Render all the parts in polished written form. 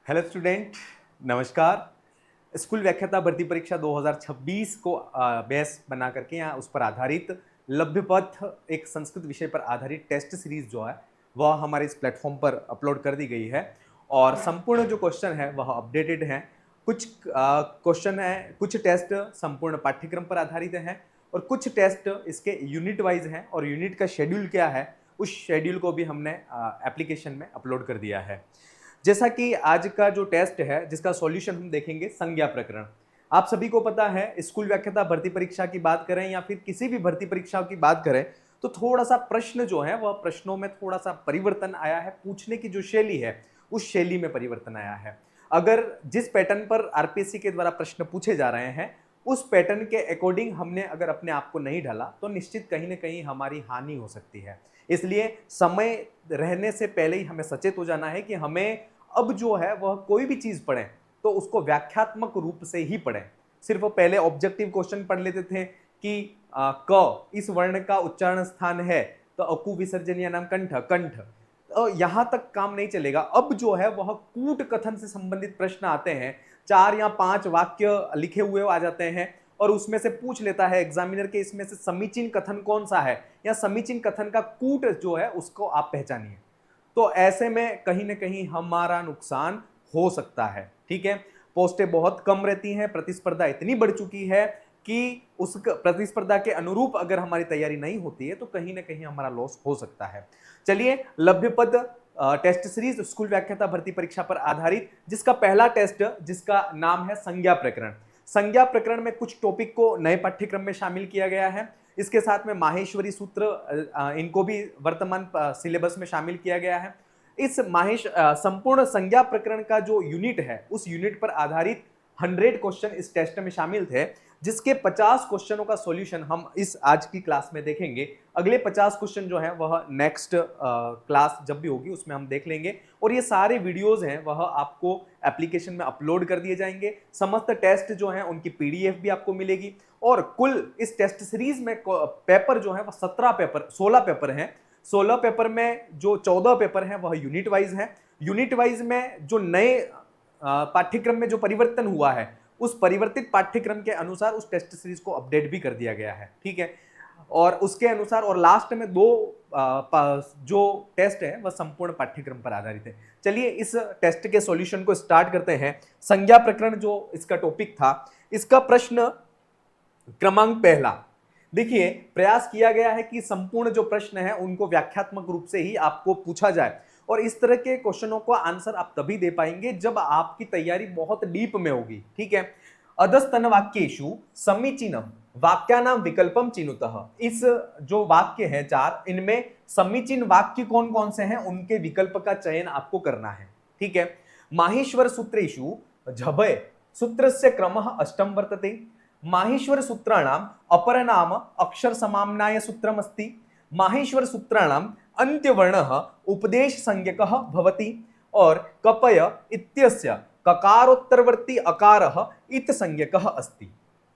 Hello student, नमस्कार। School व्याख्याता भर्ती परीक्षा 2026 को बेस बना करके यहाँ उस पर आधारित लभ्य पथ एक संस्कृत विषय पर आधारित टेस्ट सीरीज जो है वह हमारे इस प्लेटफॉर्म पर अपलोड कर दी गई है और संपूर्ण जो क्वेश्चन है वह अपडेटेड हैं। कुछ क्वेश्चन है, कुछ टेस्ट संपूर्ण पाठ्यक्रम पर आधारित हैं और कुछ टेस्ट इसके यूनिट वाइज हैं और यूनिट का शेड्यूल क्या है उस शेड्यूल को भी हमने एप्लीकेशन में अपलोड कर दिया है। जैसा कि आज का जो टेस्ट है जिसका सॉल्यूशन हम देखेंगे संज्ञा प्रकरण। आप सभी को पता है स्कूल व्याख्याता भर्ती परीक्षा की बात करें या फिर किसी भी भर्ती परीक्षाओं की बात करें तो थोड़ा सा प्रश्न जो है वह प्रश्नों में थोड़ा सा परिवर्तन आया है, पूछने की जो शैली है उस शैली में परिवर्तन आया है। अगर जिस पैटर्न पर आरपीएससी के द्वारा प्रश्न पूछे जा रहे हैं उस पैटर्न के अकॉर्डिंग हमने अगर अपने आप को नहीं ढाला तो निश्चित कहीं ना कहीं हमारी हानि हो सकती है। इसलिए समय रहने से पहले ही हमें सचेत हो जाना है कि हमें अब जो है वह कोई भी चीज पढ़ें तो उसको व्याख्यात्मक रूप से ही पढ़ें। सिर्फ पहले ऑब्जेक्टिव क्वेश्चन पढ़ लेते थे कि क इस वर्ण का उच्चारण स्थान है तो अकु विसर्जन या नाम कंठ कंठ, तो यहां तक काम नहीं चलेगा। अब जो है वह कूट कथन से संबंधित प्रश्न आते हैं, 4 या 5 वाक्य लिखे हुए आ जाते हैं और उसमें से पूछ लेता है एग्जामिनर के इसमें से समीचीन कथन कौन सा है या समीचीन कथन का कूट जो है उसको आप पहचानिए। तो ऐसे में कहीं ना कहीं हमारा नुकसान हो सकता है। ठीक है, पोस्टें बहुत कम रहती हैं, प्रतिस्पर्धा इतनी बढ़ चुकी है कि उस प्रतिस्पर्धा के अनुरूप अगर हमारी तैयारी नहीं होती है तो कहीं ना कहीं हमारा लॉस हो सकता है। चलिए, लभ्य पद टेस्ट सीरीज स्कूल व्याख्याता भर्ती परीक्षा पर आधारित जिसका पहला टेस्ट जिसका नाम है संज्ञा प्रकरण। संज्ञा प्रकरण में कुछ टॉपिक को नए पाठ्यक्रम में शामिल किया गया है। इसके साथ में माहेश्वरी सूत्र इनको भी वर्तमान सिलेबस में शामिल किया गया है। इस संपूर्ण संज्ञा प्रकरण का जो यूनिट है उस यूनिट पर आधारित 100 क्वेश्चन इस टेस्ट में शामिल थे, जिसके 50 क्वेश्चनों का सॉल्यूशन हम इस आज की क्लास में देखेंगे। अगले 50 क्वेश्चन जो है वह नेक्स्ट क्लास जब भी होगी उसमें हम देख लेंगे और ये सारे वीडियोस हैं वह आपको एप्लीकेशन में अपलोड कर दिए जाएंगे। समस्त टेस्ट जो हैं उनकी पीडीएफ भी आपको मिलेगी और कुल इस टेस्ट सीरीज में पेपर जो है वह 16 पेपर हैं। 16 पेपर में जो 14 पेपर हैं वह यूनिट वाइज है। यूनिट वाइज में जो नए पाठ्यक्रम में जो परिवर्तन हुआ है उस परिवर्तित पाठ्यक्रम के अनुसार उस टेस्ट सीरीज को अपडेट भी कर दिया गया है। ठीक है, और उसके अनुसार और लास्ट में जो टेस्ट है वह संपूर्ण पाठ्यक्रम पर आधारित है। चलिए इस टेस्ट के सॉल्यूशन को स्टार्ट करते हैं। संज्ञा प्रकरण जो इसका टॉपिक था, इसका प्रश्न क्रमांक पहला। देखिए, प्रयास किया गया है कि संपूर्ण जो प्रश्न है उनको व्याख्यात्मक रूप से ही आपको पूछा जाए और इस तरह के क्वेश्चनों का आंसर आप तभी दे पाएंगे जब आपकी तैयारी बहुत डीप में होगी। ठीक है, अधस्तन वाक्येषु समीचीनम वाक्यानाम विकल्पम चिनुतः। इस जो वाक्य है 4, इनमें समीचीन वाक्य कौन कौन से हैं उनके विकल्प का चयन आपको करना है। ठीक है, माहेश्वर सूत्रेषु झभय सूत्रस्य क्रमः अष्टम वर्तते। माहेश्वर सूत्राणाम अपरनाम अक्षर समाम्नाय सूत्रमस्ति। माहेश्वर सूत्राणाम अंत्यवर्णः उपदेश संज्ञकः भवति और कपय इत्यस्य ककारोत्तरवर्ती अकारः इत संज्ञकः अस्ति।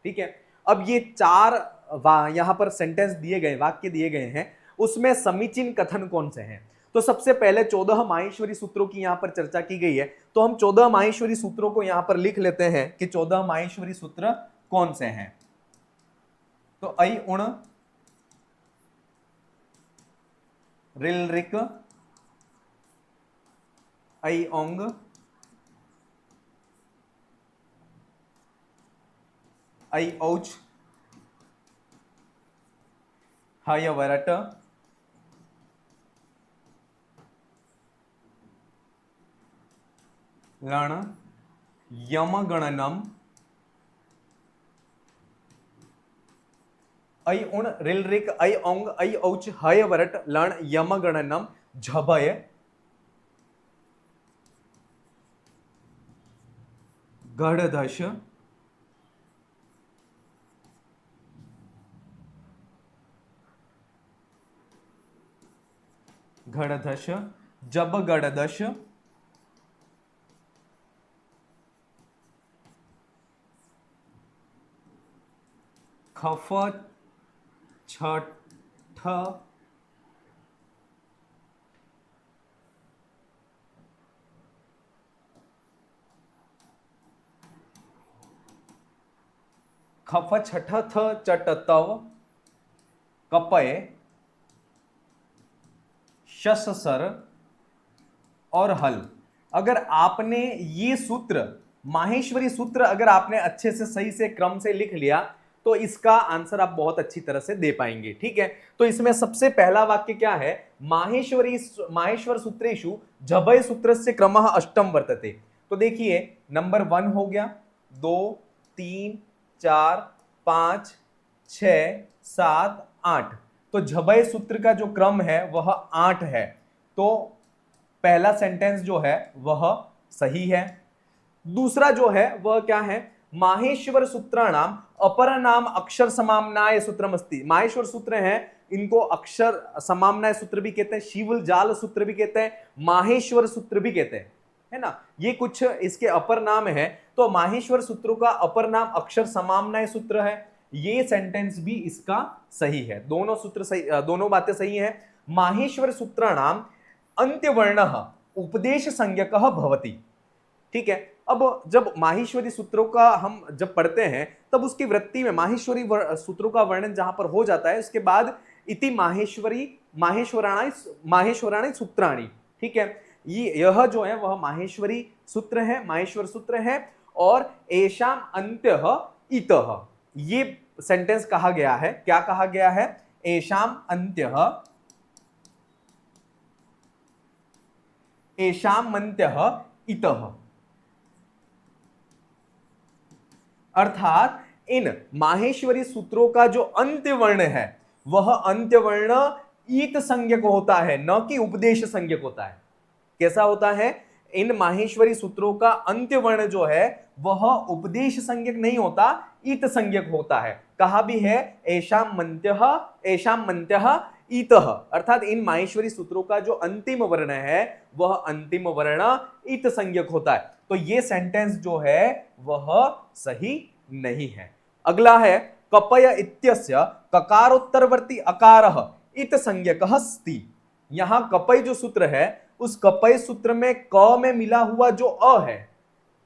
ठीक है, अब ये 4 यहां पर सेंटेंस दिए गए, वाक्य दिए गए हैं, उसमें समीचीन कथन कौन से हैं। तो सबसे पहले 14 माहेश्वरी सूत्रों की यहां पर चर्चा की गई है, तो हम 14 माहेश्वरी सूत्रों को यहां पर लिख लेते हैं कि 14 माहेश्वरी सूत्र कौन से हैं। तो ऐ उण रिल रिक ऐ ओंग ऐ औच हय वरट लण यम गणनम ऐ उण रिल रिक ऐ ओंग ऐ औच हय वरट लण यम गणनम झभय गढ़धश घड़धश जब गड़दश खफ छठ खफ छठ थ चट तव कपय शस सर और हल। अगर आपने ये सूत्र, माहेश्वरी सूत्र अगर आपने अच्छे से सही से क्रम से लिख लिया तो इसका आंसर आप बहुत अच्छी तरह से दे पाएंगे। ठीक है, तो इसमें सबसे पहला वाक्य क्या है, माहेश्वर सूत्रेषु झभय सूत्रस्य क्रमः अष्टम वर्तते। तो देखिए नंबर 1 हो गया, 2 3 4 5 6 7 8। तो झभय सूत्र का जो क्रम है वह 8 है। तो पहला सेंटेंस जो है वह सही है। दूसरा जो है वह क्या है, माहेश्वर सूत्राणाम अपर नाम अक्षर समाम्नाय सूत्रमस्ति। माहेश्वर सूत्र है, इनको अक्षर समाम्नाय सूत्र भी कहते हैं, शिवल जाल सूत्र भी कहते हैं, माहेश्वर सूत्र भी कहते हैं, है ना। ये कुछ इसके अपर नाम है। तो माहेश्वर सूत्रों का अपर नाम अक्षर समाम्नाय सूत्र है। ये सेंटेंस भी इसका सही है। दोनों सूत्र सही, दोनों बातें सही है। माहेश्वर सूत्राणाम अंत्यवर्ण उपदेश संज्ञकः भवति। ठीक है, अब जब माहेश्वरी सूत्रों का हम जब पढ़ते हैं तब उसकी वृत्ति में माहेश्वरी सूत्रों का वर्णन जहां पर हो जाता है, उसके बाद इति माहेश्वराणी सूत्राणी। ठीक है, यह जो है वह माहेश्वरी सूत्र है, माहेश्वर सूत्र है। और एषाम अंत्यः इतः, ये सेंटेंस कहा गया है, क्या कहा गया है, एषाम अंत्यः इतः, अर्थात इन माहेश्वरी सूत्रों का जो अंत्य वर्ण है वह अंत्य वर्ण ईत संज्ञक होता है, न कि उपदेश संज्ञक होता है। कैसा होता है, इन माहेश्वरी सूत्रों का अंत्य वर्ण जो है वह उपदेश संज्ञक नहीं होता, ईत संज्ञक होता है। कहा भी है एषाम मन्त्यः ईतः, अर्थात इन माहेश्वरी सूत्रों का जो अंतिम वर्ण है वह अंतिम वर्ण ईत संज्ञक होता है। तो ये सेंटेंस जो है वह सही नहीं है। अगला है कपय इत्यस्य ककारोत्तरवर्ती अकारः इत संज्ञकः अस्ति। यहां कपय जो सूत्र है, उस कपय सूत्र में क में मिला हुआ जो अ है,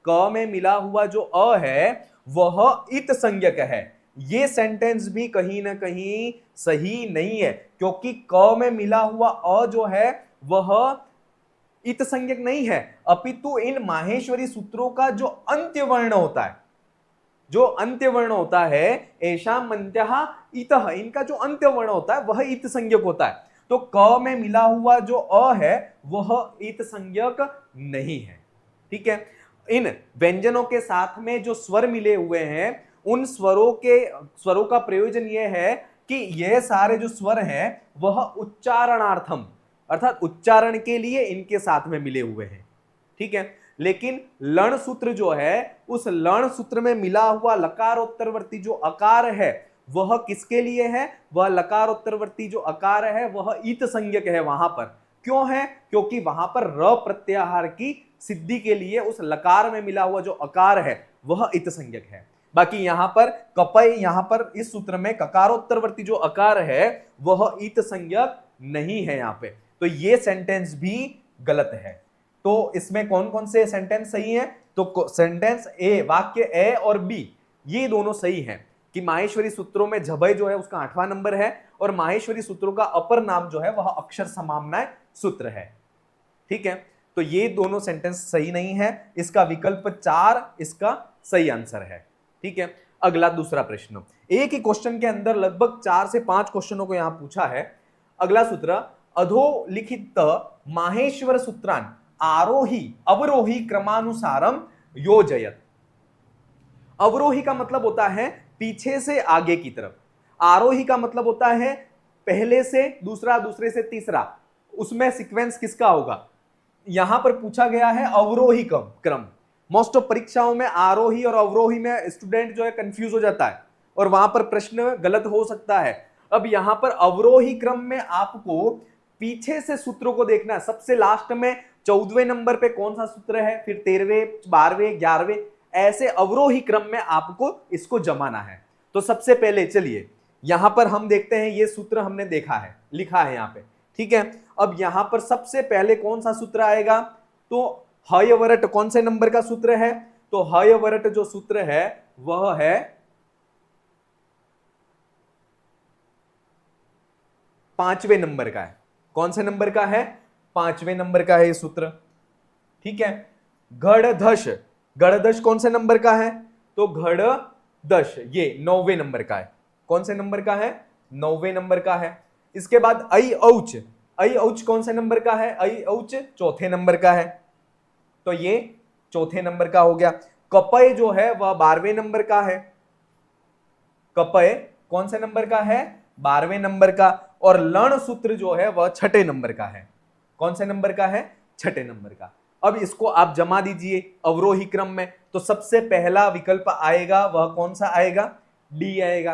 क में मिला हुआ जो अ है वह इत संज्ञक है। ये सेंटेंस भी कहीं ना कहीं सही नहीं है, क्योंकि क में मिला हुआ अ जो है वह इत संज्ञक नहीं है, अपितु इन माहेश्वरी सूत्रों का जो अंत्य वर्ण होता है, जो अंत्य वर्ण होता है एषाम मन्त्यः इतः, इनका जो अंत्य वर्ण होता है वह इत संज्ञक होता है। तो क में मिला हुआ जो अ है वह इत संज्ञक नहीं है। ठीक है, इन व्यंजनों के साथ में जो स्वर मिले हुए हैं उन स्वरों का प्रयोजन यह है कि यह सारे जो स्वर हैं वह उच्चारणार्थम, अर्थात उच्चारण के लिए इनके साथ में मिले हुए हैं। ठीक है, लेकिन लण सूत्र जो है, उस लण सूत्र में मिला हुआ लकारोत्तरवर्ती जो अकार है वह किसके लिए है, वह लकारोत्तरवर्ती जो अकार है वह ईत संज्ञक है वहां पर। क्यों है, क्योंकि वहां पर र प्रत्याहार की सिद्धि के लिए उस लकार में मिला हुआ जो अकार है वह इत संज्ञक है। बाकी यहां पर कपय, यहां पर इस सूत्र में ककारोत्तरवर्ती जो अकार है वह ईत संज्ञक नहीं है यहां पे। तो ये सेंटेंस भी गलत है। तो इसमें कौन कौन से सेंटेंस सही है, तो सेंटेंस ए, वाक्य ए और बी, ये दोनों सही हैं कि माहेश्वरी सूत्रों में झभय जो है उसका 8वां नंबर है और माहेश्वरी सूत्रों का अपर नाम जो है वह अक्षर समाम्नाय सूत्र है। ठीक है, तो ये दोनों सेंटेंस सही नहीं है। इसका विकल्प 4 इसका सही आंसर है। ठीक है, अगला दूसरा प्रश्न, एक ही क्वेश्चन के अंदर लगभग 4 से 5 क्वेश्चनों को यहां पूछा है। अगला सूत्र, अधोलिखित माहेश्वर सूत्रान आरोही अवरोही क्रमानुसारम योजयत। अवरोही का मतलब होता है पीछे से आगे की तरफ, आरोही का मतलब होता है पहले से दूसरा, दूसरे से तीसरा, उसमें सीक्वेंस किसका होगा। यहां पर पूछा गया है अवरोही क्रम। मोस्ट ऑफ परीक्षाओं में आरोही और अवरोही में स्टूडेंट जो है कंफ्यूज हो जाता है और वहां पर प्रश्न गलत हो सकता है। अब यहां पर अवरोही क्रम में आपको पीछे से सूत्रों को देखना है। सबसे लास्ट में 14वें नंबर पे कौन सा सूत्र है, फिर 13वें, 12वें, 11वें, ऐसे अवरोही क्रम में आपको इसको जमाना है। तो सबसे पहले चलिए यहां पर हम देखते हैं, ये सूत्र हमने देखा है, लिखा है यहां पे। ठीक है, अब यहां पर सबसे पहले कौन सा सूत्र आएगा, तो हयवरट कौन से नंबर का सूत्र है, तो हयवरट जो सूत्र है वह है 5वें नंबर का है। कौन से नंबर का है? 5वें नंबर का है ये सूत्र। ठीक है। घड़धश, घड़धश कौन से नंबर का है? तो घड़दश ये 9वें नंबर का है। कौन से नंबर का है? 9वें नंबर का है। इसके बाद ऐ औच, ऐ औच कौन से नंबर का है? ऐ औच चौथे नंबर का है, तो ये चौथे नंबर का हो गया। कपय जो है वह 12वें नंबर का है। कपय कौन से नंबर का है? 12वें नंबर का। और लण सूत्र जो है वह छठे नंबर का है। कौन से नंबर का है? छठे नंबर का। अब इसको आप जमा दीजिए अवरोही क्रम में, तो सबसे पहला विकल्प आएगा वह कौन सा आएगा? डी आएगा।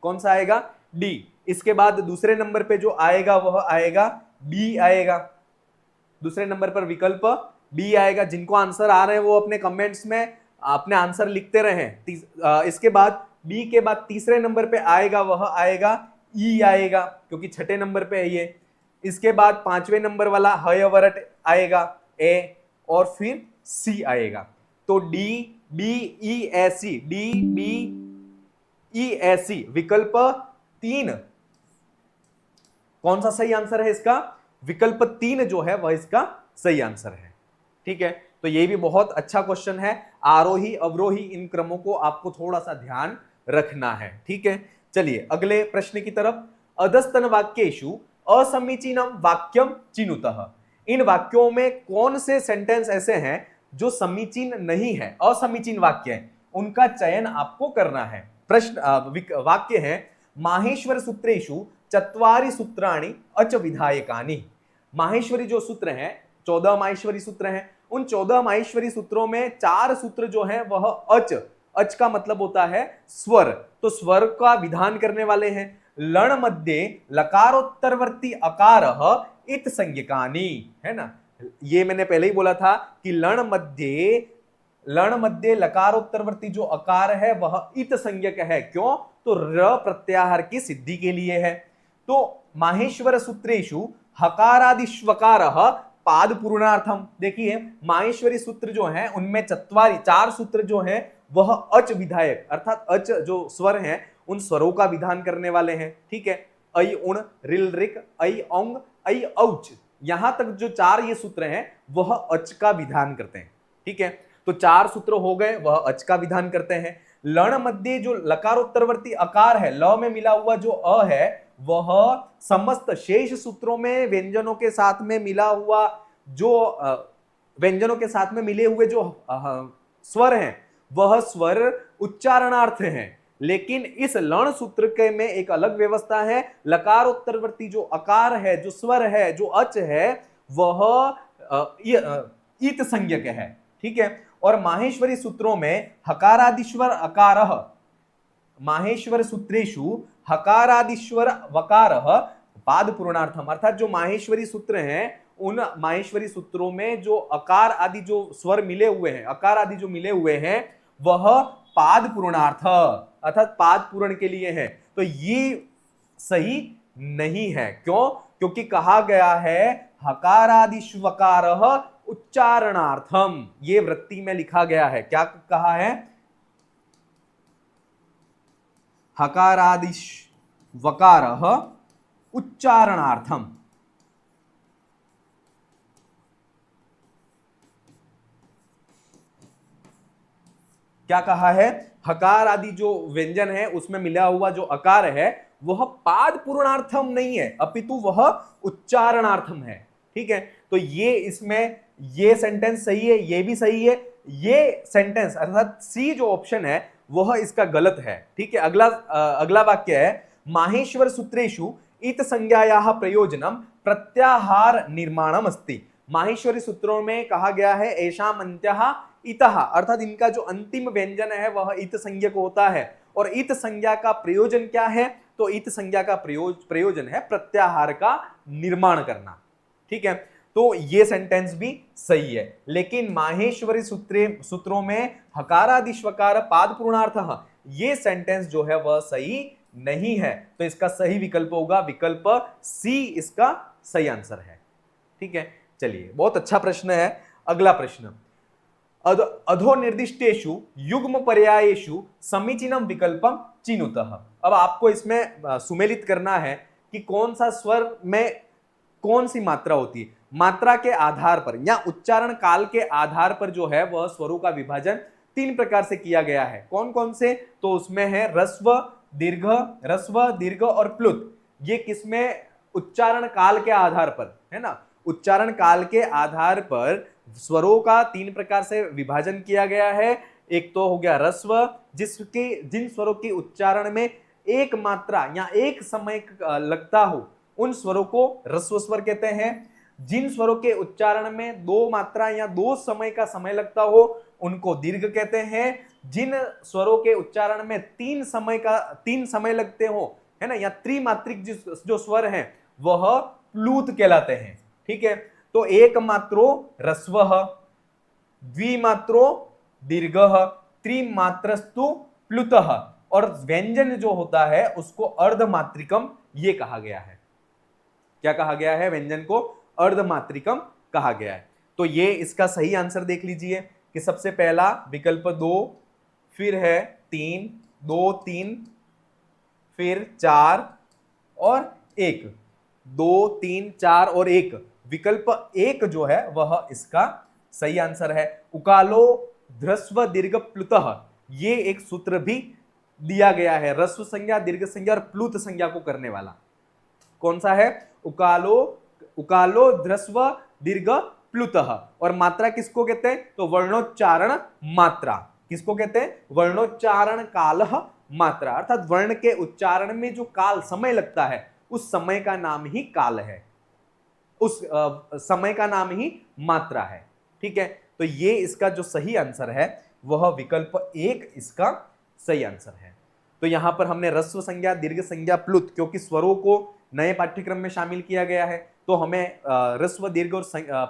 कौन सा आएगा? डी। इसके बाद दूसरे नंबर पे जो आएगा वह आएगा बी आएगा। दूसरे नंबर पर विकल्प बी आएगा। जिनको आंसर आ रहे हैं वो अपने कमेंट्स में अपने आंसर लिखते रहें। इसके बाद बी के बाद तीसरे नंबर पे आएगा वह आएगा ई आएगा, क्योंकि छठे नंबर पे है ये। इसके बाद 5वें नंबर वाला हयवरट आएगा ए, और फिर सी आएगा। तो डी बी ई ऐसी, डी बी ई ऐसी विकल्प 3 कौन सा सही आंसर है इसका? विकल्प 3 जो है वह इसका सही आंसर है। ठीक है, तो ये भी बहुत अच्छा क्वेश्चन है। आरोही अवरोही इन क्रमों को आपको थोड़ा सा ध्यान रखना है। ठीक है, चलिए अगले प्रश्न की तरफ। अधस्तन वाक्येषु असमीचीनम वाक्यम चिनुतः। इन वाक्यों में कौन से सेंटेंस ऐसे हैं जो समीचीन नहीं है, असमीचीन वाक्य है, उनका चयन आपको करना है। प्रश्न वाक्य है माहेश्वर सूत्रेषु चत्वारि सूत्राणि अच विधायकानि। माहेश्वरी जो सूत्र हैं, 14 माहेश्वरी सूत्र हैं, उन 14 माहेश्वरी सूत्रों में 4 सूत्र जो हैं वह अच, अच का मतलब होता है स्वर, तो स्वर का विधान करने वाले हैं। लण मध्ये लकारोत्तरवर्ती अकार इत संज्ञकानि, है ना। ये मैंने पहले ही बोला था कि लण मध्ये लकारोत्तरवर्ती जो अकार है वह इत संज्ञक है। क्यों? तो र प्रत्याहार की सिद्धि के लिए है। तो माहेश्वर सूत्रेषु हकारादिश्वकार पाद पूर्णार्थम। देखिए माहेश्वरी सूत्र जो है उनमें 4 सूत्र जो हैं वह अच विधायक, अर्थात अच जो स्वर हैं उन स्वरों का विधान करने वाले हैं। ठीक है, ऐ उण रिल रिक ऐ औंग ऐ औच, यहां तक जो 4 ये सूत्र हैं वह अच का विधान करते हैं। ठीक है, तो 4 सूत्र हो गए, वह अच का विधान करते हैं। लण मध्ये जो लकारोत्तरवर्ती अकार है, ल में मिला हुआ जो अ है, वह समस्त शेष सूत्रों में व्यंजनों के साथ में मिला हुआ जो व्यंजनों के साथ में मिले हुए जो स्वर हैं वह स्वर उच्चारणार्थ हैं। लेकिन इस लण सूत्र के में एक अलग व्यवस्था है। लकारोत्तरवर्ती जो अकार है, जो स्वर है, जो अच है, वह ईत संज्ञक है। ठीक है, और माहेश्वरी सूत्रों में हकारादिश्वर अकारः, माहेश्वर सूत्रेषु हकारादिश्वर वकारः पाद पूर्णार्थम, अर्थात जो माहेश्वरी सूत्र हैं उन माहेश्वरी सूत्रों में जो अकार आदि जो स्वर मिले हुए हैं, अकार आदि जो मिले हुए हैं, वह पाद पूर्णार्थ अर्थात पाद पूर्ण के लिए है। तो ये सही नहीं है। क्यों? क्योंकि कहा गया है हकारादिश्वकारः उच्चारणार्थम, ये वृत्ति में लिखा गया है। क्या कहा है? हकारादिश्वकारः उच्चारणार्थम। क्या कहा है? हकार आदि जो व्यंजन है उसमें मिला हुआ जो अकार है वह पाद पूर्णार्थम नहीं है, अपितु वह उच्चारणार्थम है। ठीक है, तो ये इसमें ये सेंटेंस सही है, ये भी सही है। ये सेंटेंस अर्थात सी जो ऑप्शन है वह इसका गलत है। ठीक है, अगला वाक्य है माहेश्वर सूत्रेषु इत संज्ञायाः प्रयोजनम प्रत्याहार निर्माणम अस्ति। माहेश्वरी सूत्रों में कहा गया है ऐषाम् अन्त्यः इतः, अर्थात इनका जो अंतिम व्यंजन है वह इत संज्ञक होता है। और इत संज्ञा का प्रयोजन क्या है? तो इत संज्ञा का प्रयोजन है प्रत्याहार का निर्माण करना। ठीक है, तो ये सेंटेंस भी सही है। लेकिन माहेश्वरी सूत्रों में हकारादिश्वकार पाद पूर्णार्थः, ये सेंटेंस जो है वह सही नहीं है। तो इसका सही विकल्प होगा विकल्प सी, इसका सही आंसर है। ठीक है, चलिए बहुत अच्छा प्रश्न है। अगला प्रश्न, अधो निर्दिष्टेषु युग्म पर्यायेषु समीचीनम विकल्पम चिनुतः। अब आपको इसमें सुमेलित करना है कि कौन सा स्वर में कौन सी मात्रा होती है। मात्रा के आधार पर या उच्चारण काल के आधार पर जो है वह स्वरों का विभाजन 3 प्रकार से किया गया है। कौन कौन से? तो उसमें है रस्व दीर्घ और प्लुत। ये किसमें? उच्चारण काल के आधार पर, है ना। उच्चारण काल के आधार पर स्वरों का 3 प्रकार से विभाजन किया गया है। एक तो हो गया रस्व, जिन स्वरों के उच्चारण में एक मात्रा या एक समय लगता हो उन स्वरों को रस्व स्वर कहते हैं। जिन स्वरों के उच्चारण में 2 मात्रा या 2 समय का समय लगता हो उनको दीर्घ कहते हैं। जिन स्वरों के उच्चारण में 3 समय लगते हो, है ना, या त्रिमात्रिक जो स्वर हैं वह प्लूत कहलाते हैं। ठीक है, तो एक मात्रो रस्वः, द्विमात्रो दीर्घः, त्रिमात्रस्तु प्लुतः, और व्यंजन जो होता है उसको अर्धमात्रिकम ये कहा गया है। क्या कहा गया है? व्यंजन को अर्धमात्रिकम कहा गया है। तो ये इसका सही आंसर देख लीजिए कि सबसे पहला विकल्प 2, फिर है 3, 2 3, फिर 4 और 1, 2 3 4 और 1। विकल्प 1 जो है वह इसका सही आंसर है। उकालो ध्रस्व दीर्घ प्लुतः, ये एक सूत्र भी दिया गया है, रस्व संज्ञा, दीर्घ संज्ञा और प्लुत संज्ञा को करने वाला। कौन सा है? उकालो ध्रस्व दीर्घ प्लुतः। और मात्रा किसको कहते हैं? तो वर्णोच्चारण मात्रा। किसको कहते हैं? वर्णोच्चारण कालः मात्रा, अर्थात वर्ण के उच्चारण में जो काल समय लगता है उस समय का नाम ही काल है, उस समय का नाम ही मात्रा है। ठीक है, तो ये इसका जो सही आंसर है वह विकल्प 1 इसका सही आंसर है। तो यहां पर हमने रस्व संज्ञा, दीर्घ संज्ञा, प्लुत, क्योंकि स्वरों को नए पाठ्यक्रम में शामिल किया गया है तो हमें रस्व, दीर्घ और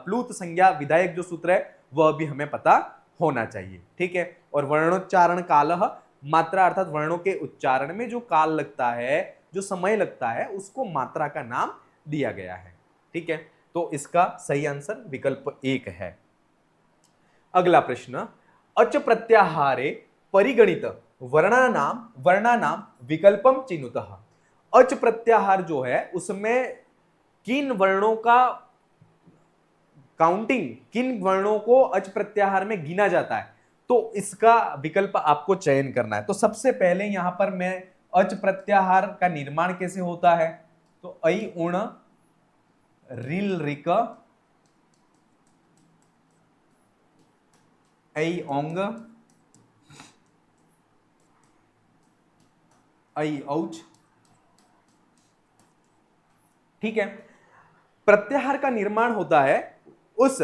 प्लुत संज्ञा विधायक जो सूत्र है वह भी हमें पता होना चाहिए। ठीक है, और वर्णोच्चारण कालः मात्रा, अर्थात वर्णों के उच्चारण में जो काल लगता है, जो समय लगता है, उसको मात्रा का नाम दिया गया है। ठीक है, तो इसका सही आंसर विकल्प 1 है। अगला प्रश्न, अच प्रत्याहारे परिगणित वर्णानाम विकल्पम चिनुतः। अच प्रत्याहार जो है उसमें किन वर्णों का काउंटिंग, किन वर्णों को अच प्रत्याहार में गिना जाता है, तो इसका विकल्प आपको चयन करना है। तो सबसे पहले यहां पर मैं अच प्रत्याहार का निर्माण कैसे होता है, तो ऐ उण रिल रिक ऐ औंग ऐ औच। ठीक है, प्रत्याहार का निर्माण होता है उस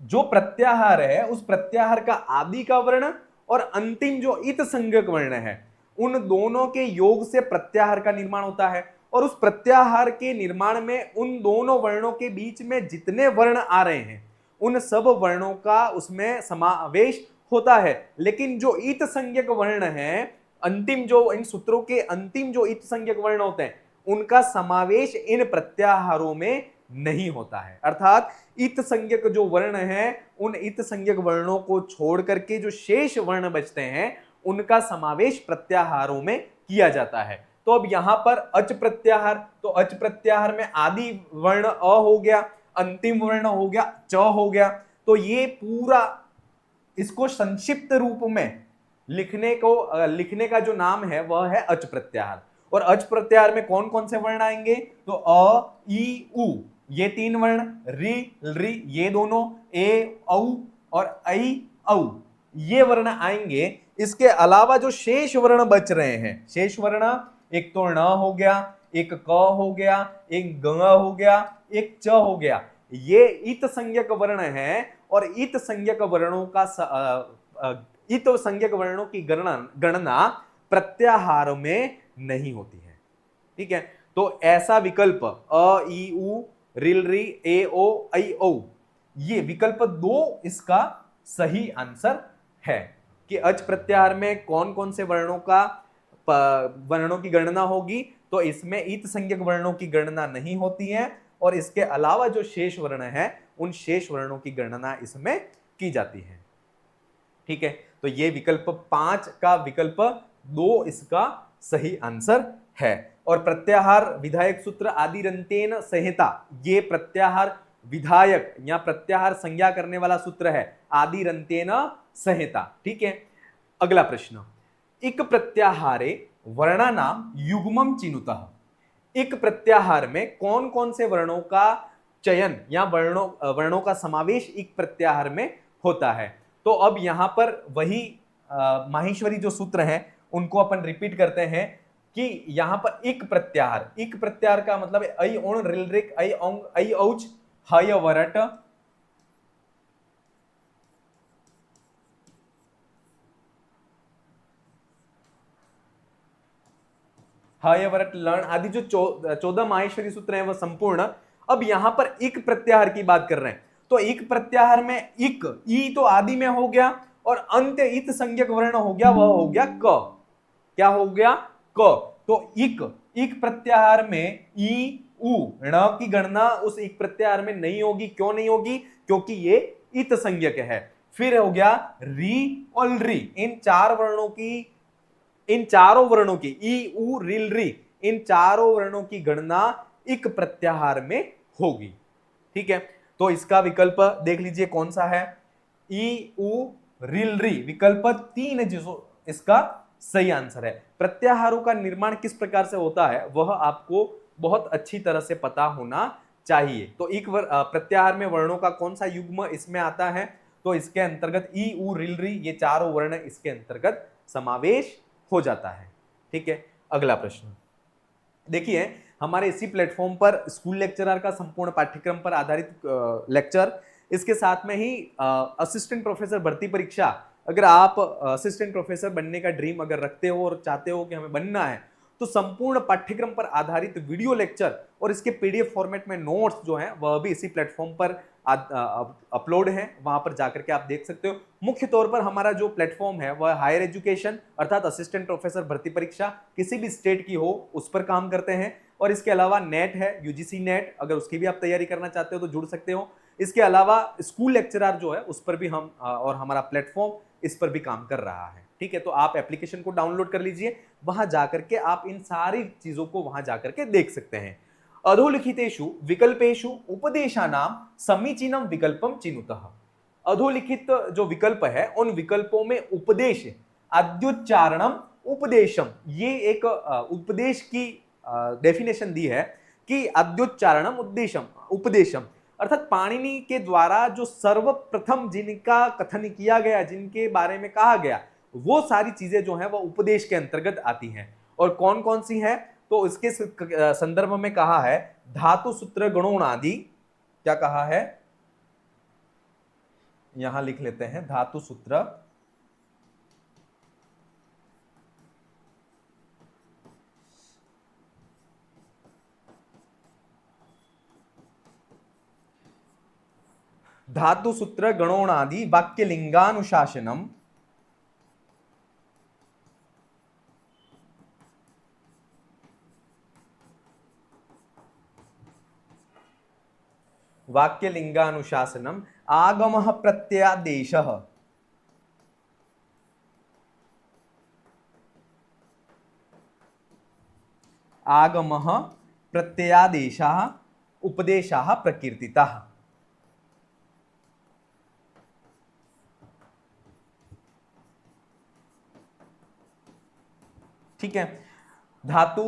जो प्रत्याहार है उस प्रत्याहार का आदि का वर्ण और अंतिम जो इत संज्ञक वर्ण है उन दोनों के योग से प्रत्याहार का निर्माण होता है। और उस प्रत्याहार के निर्माण में उन दोनों वर्णों के बीच में जितने वर्ण आ रहे हैं उन सब वर्णों का उसमें समावेश होता है। लेकिन जो इत संज्ञक वर्ण है, अंतिम जो इन सूत्रों के अंतिम जो इत संज्ञक वर्ण होते हैं उनका समावेश इन प्रत्याहारों में नहीं होता है। अर्थात इत संज्ञक जो वर्ण है उन इत संज्ञक वर्णों को छोड़ करके जो शेष वर्ण बचते हैं उनका समावेश प्रत्याहारों में किया जाता है। तो अब यहां पर अच प्रत्याहार, तो अच प्रत्याहार में आदि वर्ण अ हो गया, अंतिम वर्ण हो गया च हो गया। तो ये पूरा इसको संक्षिप्त रूप में लिखने का जो नाम है वह है अच प्रत्याहार। और अच प्रत्याहार में कौन कौन से वर्ण आएंगे, तो अ ई उ ये 3 वर्ण, रि रि ये दोनों, ए औ और ऐ औ ये वर्ण आएंगे। इसके अलावा जो शेष वर्ण बच रहे हैं, शेष वर्ण एक तो ण हो गया, एक क हो गया, एक ग हो गया, एक च हो गया, ये इत संज्ञक वर्ण है। और इत संज्ञक वर्णों की गणना प्रत्याहार में नहीं होती है। ठीक है, तो ऐसा विकल्प अ ई उ रिल रि ए ओ ऐ औ ये विकल्प 2 इसका सही आंसर है कि अच प्रत्याहार में कौन कौन से वर्णों की गणना होगी, तो इसमें इत संज्ञक वर्णों की गणना नहीं होती है। और इसके अलावा जो शेष वर्ण है उन शेष वर्णों की गणना इसमें की जाती है। ठीक है, तो ये विकल्प 5 का विकल्प 2 इसका सही आंसर है। और प्रत्याहार विधायक सूत्र आदिरंतेन संहिता, ये प्रत्याहार विधायक या प्रत्याहार संज्ञा करने वाला सूत्र है आदिरंतेन संहिता। ठीक है, अगला प्रश्न, इक प्रत्याहारे वर्णानाम युग्मम चिनुतः। एक प्रत्याहार में कौन कौन से वर्णों का चयन या वर्णों का समावेश एक प्रत्याहार में होता है। तो अब यहां पर वही माहेश्वरी जो सूत्र हैं उनको अपन रिपीट करते हैं कि यहां पर एक प्रत्याहार का मतलब है ऐ ओण रिल रिक ऐ औंग ऐ औच हय वरट हय वरट लण आदि जो 14 माहेश्वरी सूत्र हैं वह संपूर्ण। अब यहां पर एक प्रत्याहार की बात कर रहे हैं, तो एक प्रत्याहार में इक ई तो आदि में हो गया और अंत्य इत संज्ञक वर्ण हो गया, वह हो गया क। क्या हो गया? क। तो इक प्रत्याहार में ई उ ण की गणना उस एक प्रत्याहार में नहीं होगी। क्यों नहीं होगी? क्योंकि ये इत संज्ञक है। फिर हो गया री और री, इन चारों वर्णों की ई उ रिल री, इन चारों वर्णों की गणना इक प्रत्याहार में होगी। ठीक है, तो इसका विकल्प देख लीजिए कौन सा है, ई उ रिल री विकल्प 3 जो इसका सही आंसर है। प्रत्याहारों का निर्माण किस प्रकार से होता है वह आपको बहुत अच्छी तरह से पता होना चाहिए। तो एक प्रत्याहार में वर्णों का कौन सा युग्म इसमें आता है, तो इसके अंतर्गत ई उ रिल री ये चारों वर्ण इसके अंतर्गत समावेश हो जाता है। ठीक है, अगला प्रश्न देखिए, हमारे इसी प्लेटफॉर्म पर स्कूल लेक्चरर का संपूर्ण पाठ्यक्रम पर आधारित लेक्चर, इसके साथ में ही असिस्टेंट प्रोफेसर भर्ती परीक्षा, अगर आप असिस्टेंट प्रोफेसर बनने का ड्रीम अगर रखते हो और चाहते हो कि हमें बनना है, तो संपूर्ण पाठ्यक्रम पर आधारित वीडियो लेक्चर और इसके पीडीएफ फॉर्मेट में नोट्स जो हैं वह भी इसी प्लेटफॉर्म पर अपलोड है, वहां पर जाकर के आप देख सकते हो। मुख्य तौर पर हमारा जो प्लेटफॉर्म है वह हायर एजुकेशन अर्थात असिस्टेंट प्रोफेसर भर्ती परीक्षा किसी भी स्टेट की हो उस पर काम करते हैं, और इसके अलावा नेट है यूजीसी नेट, अगर उसकी भी आप तैयारी करना चाहते हो तो जुड़ सकते हो। इसके अलावा स्कूल लेक्चरर जो है उस पर भी हम और हमारा प्लेटफॉर्म इस पर भी काम कर रहा है। ठीक है, तो आप एप्लीकेशन को डाउनलोड कर लीजिए, वहां जाकर के आप इन सारी चीजों को वहां जाकर के देख सकते हैं। अधोलिखितेषु विकल्पेषु उपदेशानां समीचीनं विकल्पम चिनुतः। अधोलिखित जो विकल्प है उन विकल्पों में उपदेश, अद्युच्चारणम उपदेशम, ये एक उपदेश की डेफिनेशन दी है कि अद्युच्चारणम उपदेशम अर्थात पाणिनि के द्वारा जो सर्वप्रथम जिनका कथन किया गया, जिनके बारे में कहा गया, वो सारी चीजें जो है वो उपदेश के अंतर्गत आती हैं। और कौन कौन सी हैं, तो इसके संदर्भ में कहा है धातु सूत्र गणोनादि, क्या कहा है यहां लिख लेते हैं, धातु सूत्र धातु सूत्र गणोनादि वाक्य लिंगानुशासनम वाक्य लिंगानुशासनम आगमः प्रत्ययादेशः, आगमः प्रत्ययादेशः उपदेशाः प्रकीर्तिताः। ठीक है, धातु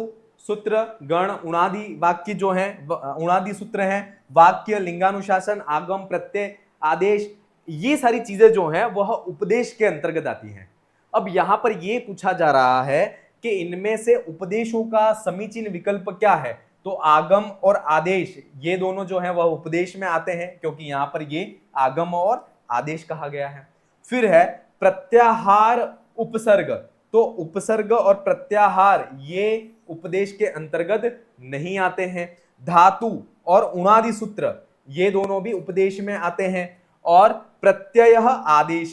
सूत्र गण उणादि वाक्य जो है उणादि सूत्र हैं, वाक्य लिंगानुशासन आगम प्रत्यय आदेश, ये सारी चीजें जो हैं वह उपदेश के अंतर्गत आती हैं। अब यहां पर यह पूछा जा रहा है कि इनमें से उपदेशों का समीचीन विकल्प क्या है, तो आगम और आदेश ये दोनों जो है वह उपदेश में आते हैं, क्योंकि यहां पर ये आगम और आदेश कहा गया है। फिर है प्रत्याहार उपसर्ग, तो उपसर्ग और प्रत्याहार ये उपदेश के अंतर्गत नहीं आते हैं। धातु और उणादि सूत्र ये दोनों भी उपदेश में आते हैं, और प्रत्यय आदेश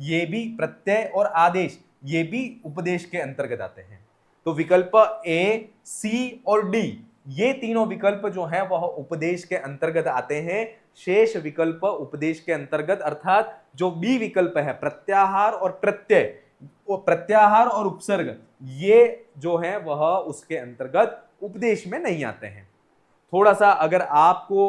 ये भी, प्रत्यय और आदेश ये भी उपदेश के अंतर्गत आते हैं। तो विकल्प ए, सी और डी ये तीनों विकल्प जो हैं वह उपदेश के अंतर्गत आते हैं। शेष विकल्प उपदेश के अंतर्गत अर्थात जो बी विकल्प है प्रत्याहार और प्रत्यय, वो प्रत्याहार और उपसर्ग ये जो है वह उसके अंतर्गत उपदेश में नहीं आते हैं। थोड़ा सा अगर आपको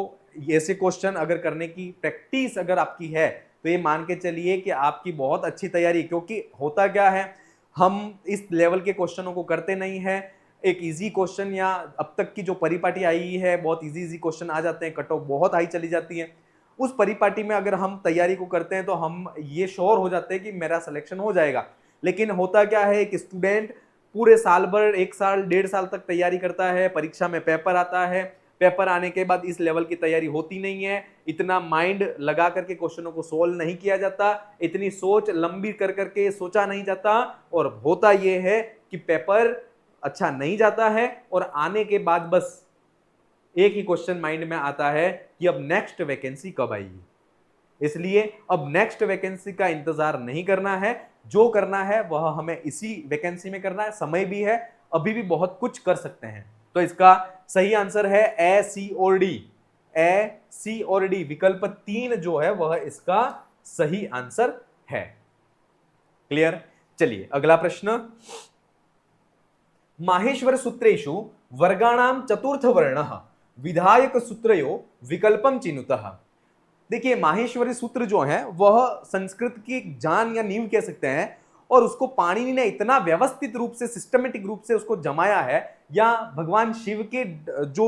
ऐसे क्वेश्चन अगर करने की प्रैक्टिस अगर आपकी है तो ये मान के चलिए कि आपकी बहुत अच्छी तैयारी, क्योंकि होता क्या है हम इस लेवल के क्वेश्चनों को करते नहीं है। एक इजी क्वेश्चन या अब तक की जो परिपाटी आई है बहुत इजी क्वेश्चन आ जाते हैं, कट ऑफ बहुत हाई चली जाती है। उस परिपाटी में अगर हम तैयारी को करते हैं तो हम ये श्योर हो जाते हैं कि मेरा सिलेक्शन हो जाएगा। लेकिन होता क्या है कि स्टूडेंट पूरे साल भर, 1 साल 1.5 साल तक तैयारी करता है, परीक्षा में पेपर आता है, पेपर आने के बाद इस लेवल की तैयारी होती नहीं है, इतना माइंड लगा करके क्वेश्चनों को सोल्व नहीं किया जाता, इतनी सोच लंबी कर करके सोचा नहीं जाता, और होता यह है कि पेपर अच्छा नहीं जाता है और आने के बाद बस एक ही क्वेश्चन माइंड में आता है कि अब नेक्स्ट वैकेंसी कब आएगी। इसलिए अब नेक्स्ट वैकेंसी का इंतजार नहीं करना है, जो करना है वह हमें इसी वैकेंसी में करना है। समय भी है, अभी भी बहुत कुछ कर सकते हैं। तो इसका सही आंसर है ए सी और डी। ए सी और डी विकल्प 3 जो है वह इसका सही आंसर है। क्लियर? चलिए अगला प्रश्न। माहेश्वर सूत्रेषु वर्गाणाम चतुर्थ वर्ण विधायक सूत्रयो विकल्पम चिनुतः। देखिए माहेश्वरी सूत्र जो है वह संस्कृत की जान या नींव कह सकते हैं, और उसको पाणिनि ने इतना व्यवस्थित रूप से, सिस्टमेटिक रूप से उसको जमाया है, या भगवान शिव के जो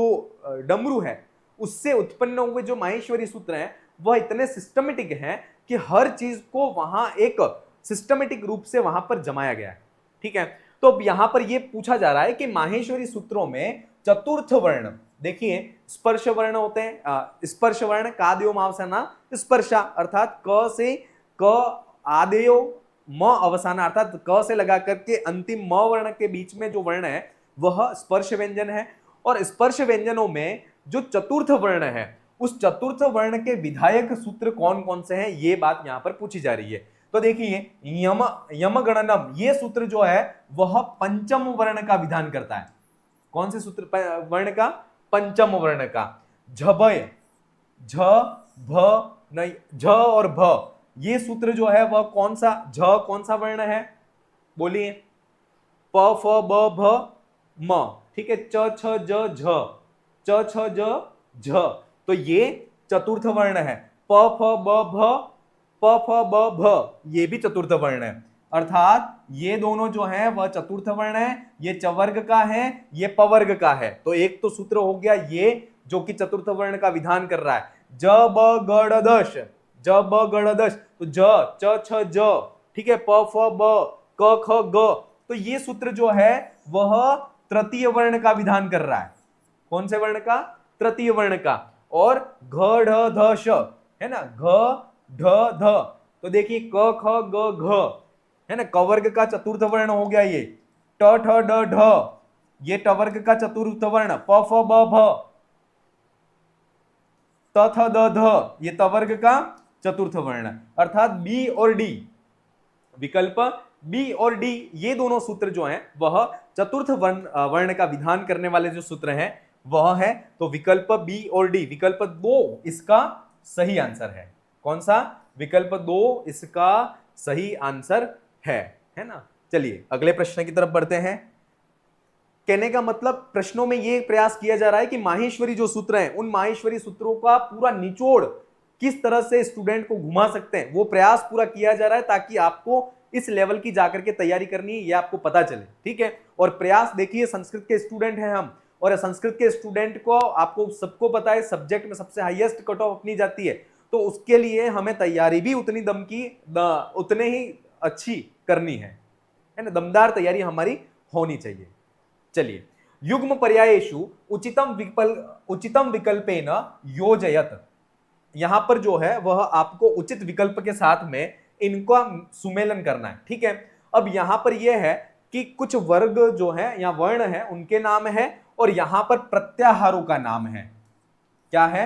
डमरू है उससे उत्पन्न हुए जो माहेश्वरी सूत्र हैं वह इतने सिस्टमेटिक हैं कि हर चीज को वहां एक सिस्टमेटिक रूप से वहां पर जमाया गया है। ठीक है, तो अब यहां पर यह पूछा जा रहा है कि माहेश्वरी सूत्रों में चतुर्थ वर्ण, देखिए स्पर्श वर्ण होते हैं, स्पर्श वर्ण कादयो मावसाना स्पर्शा, अर्थात क से क आदेयो म अवसाना, अर्थात क से लगा करके अंतिम म वर्ण के बीच में जो वर्ण है वह स्पर्श व्यंजन है। और स्पर्श व्यंजनों में जो चतुर्थ वर्ण है उस चतुर्थ वर्ण के विधायक सूत्र कौन कौन से हैं, ये बात यहां पर पूछी जा रही है। तो देखिए यम यम गणनम ये सूत्र जो है वह पंचम वर्ण का विधान करता है। कौन से सूत्र वर्ण का? पंचम वर्ण का। झभय, झ भ नहीं, झ और भ ये सूत्र जो है वह कौन सा, झ कौन सा वर्ण है बोलिए? प फ ब भ म, ठीक है, च छ ज झ, च छ ज झ, तो ये चतुर्थ वर्ण है। प फ ब भ, प फ ब भ ये भी चतुर्थ वर्ण है, अर्थात ये दोनों जो है वह चतुर्थ वर्ण है, ये चवर्ग का है, ये पवर्ग का है। तो एक तो सूत्र हो गया ये जो कि चतुर्थ वर्ण का विधान कर रहा है। ज ब गड़ दश, ज ब गड़ दश, तो ज च छ ज, ठीक है, प फ ब क ख ग, तो ये सूत्र जो है वह तृतीय वर्ण का विधान कर रहा है। कौन से वर्ण का? तृतीय वर्ण का। और घ ढ ध श है ना, घ ढ ध, तो देखिए क ख ग घ है ना, कवर्ग का चतुर्थ वर्ण हो गया ये। ट ठ ड ढ ये टवर्ग का चतुर्थ वर्ण। प फ ब भ, त थ द ध ये तवर्ग का चतुर्थ वर्ण, अर्थात बी और डी, विकल्प बी और डी ये दोनों सूत्र जो हैं वह चतुर्थ वर्ण का विधान करने वाले जो सूत्र हैं वह है। तो विकल्प बी और डी, विकल्प 2 इसका सही आंसर है। कौन सा? विकल्प 2 इसका सही आंसर है ना। चलिए अगले प्रश्न की तरफ बढ़ते हैं। कहने का मतलब प्रश्नों में यह प्रयास किया जा रहा है कि माहेश्वरी जो सूत्र हैं उन माहेश्वरी सूत्रों का पूरा निचोड़ किस तरह से स्टूडेंट को घुमा सकते हैं वो प्रयास पूरा किया जा रहा है, ताकि आपको इस लेवल की जाकर के तैयारी करनी है ये आपको पता चले। ठीक है, और प्रयास देखिए संस्कृत के स्टूडेंट हैं हम, और संस्कृत के स्टूडेंट को आपको सबको पता है सब्जेक्ट में सबसे हाईएस्ट कट ऑफ अपनी जाती है, तो उसके लिए हमें तैयारी भी उतनी दम की उतने ही अच्छी करनी है ना, दमदार तैयारी हमारी होनी चाहिए। चलिए युग्म पर्यायेषु उचितम विकल्पेन योजयत, यहां पर जो है वह आपको उचित विकल्प के साथ में इनका सुमेलन करना है। ठीक है, अब यहां पर यह है कि कुछ वर्ग जो है या वर्ण है उनके नाम है, और यहां पर प्रत्याहारों का नाम है। क्या है?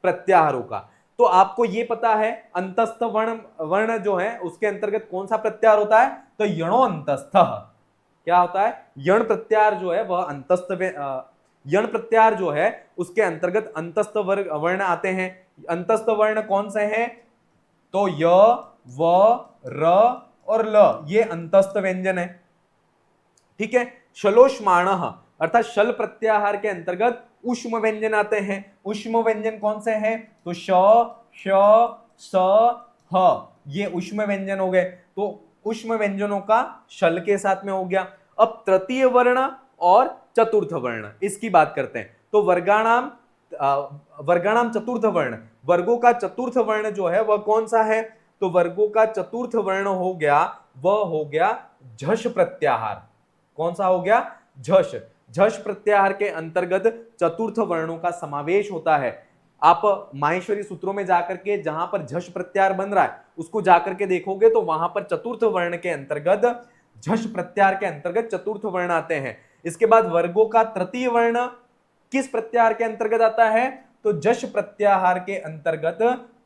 प्रत्याहारों का। तो आपको यह पता है अंतस्थ वर्ण जो है उसके अंतर्गत कौन सा प्रत्याहार होता है? तो यणो अंतस्थ। क्या होता है? यण प्रत्याहार जो है वह अंतस्थ, यण प्रत्याहार जो है उसके अंतर्गत अंतस्थ वर्ण आते हैं। अंतस्थ वर्ण कौन से हैं? तो य, व, र और ल ये अंतस्थ व्यंजन है। ठीक है, शलोष्माणः अर्थात शल प्रत्याहार के अंतर्गत उष्म व्यंजन आते हैं। उष्म व्यंजन कौन से हैं? तो श, श, स, ह, ये उष्म व्यंजन हो गए। तो उष्म व्यंजनों का शल के साथ में हो गया। अब तृतीय वर्ण और चतुर्थ वर्ण, इसकी बात करते हैं। तो वर्गाणाम चतुर्थ वर्ण, वर्गों का चतुर्थ वर्ण जो है वह कौन सा है? तो वर्गों का चतुर्थ वर्ण हो गया, वह हो गया झष प्रत्याहार। कौन सा हो गया? झष। झष प्रत्याहार के अंतर्गत चतुर्थ वर्णों का समावेश होता है। आप माहेश्वरी सूत्रों में जाकर के जहां पर झष प्रत्याहार बन रहा है उसको जाकर के देखोगे तो वहां पर चतुर्थ वर्ण के अंतर्गत, झष प्रत्याहार के अंतर्गत चतुर्थ वर्ण आते हैं। इसके बाद वर्गों का तृतीय वर्ण किस प्रत्याहार के अंतर्गत आता है? तो जश प्रत्याहार के अंतर्गत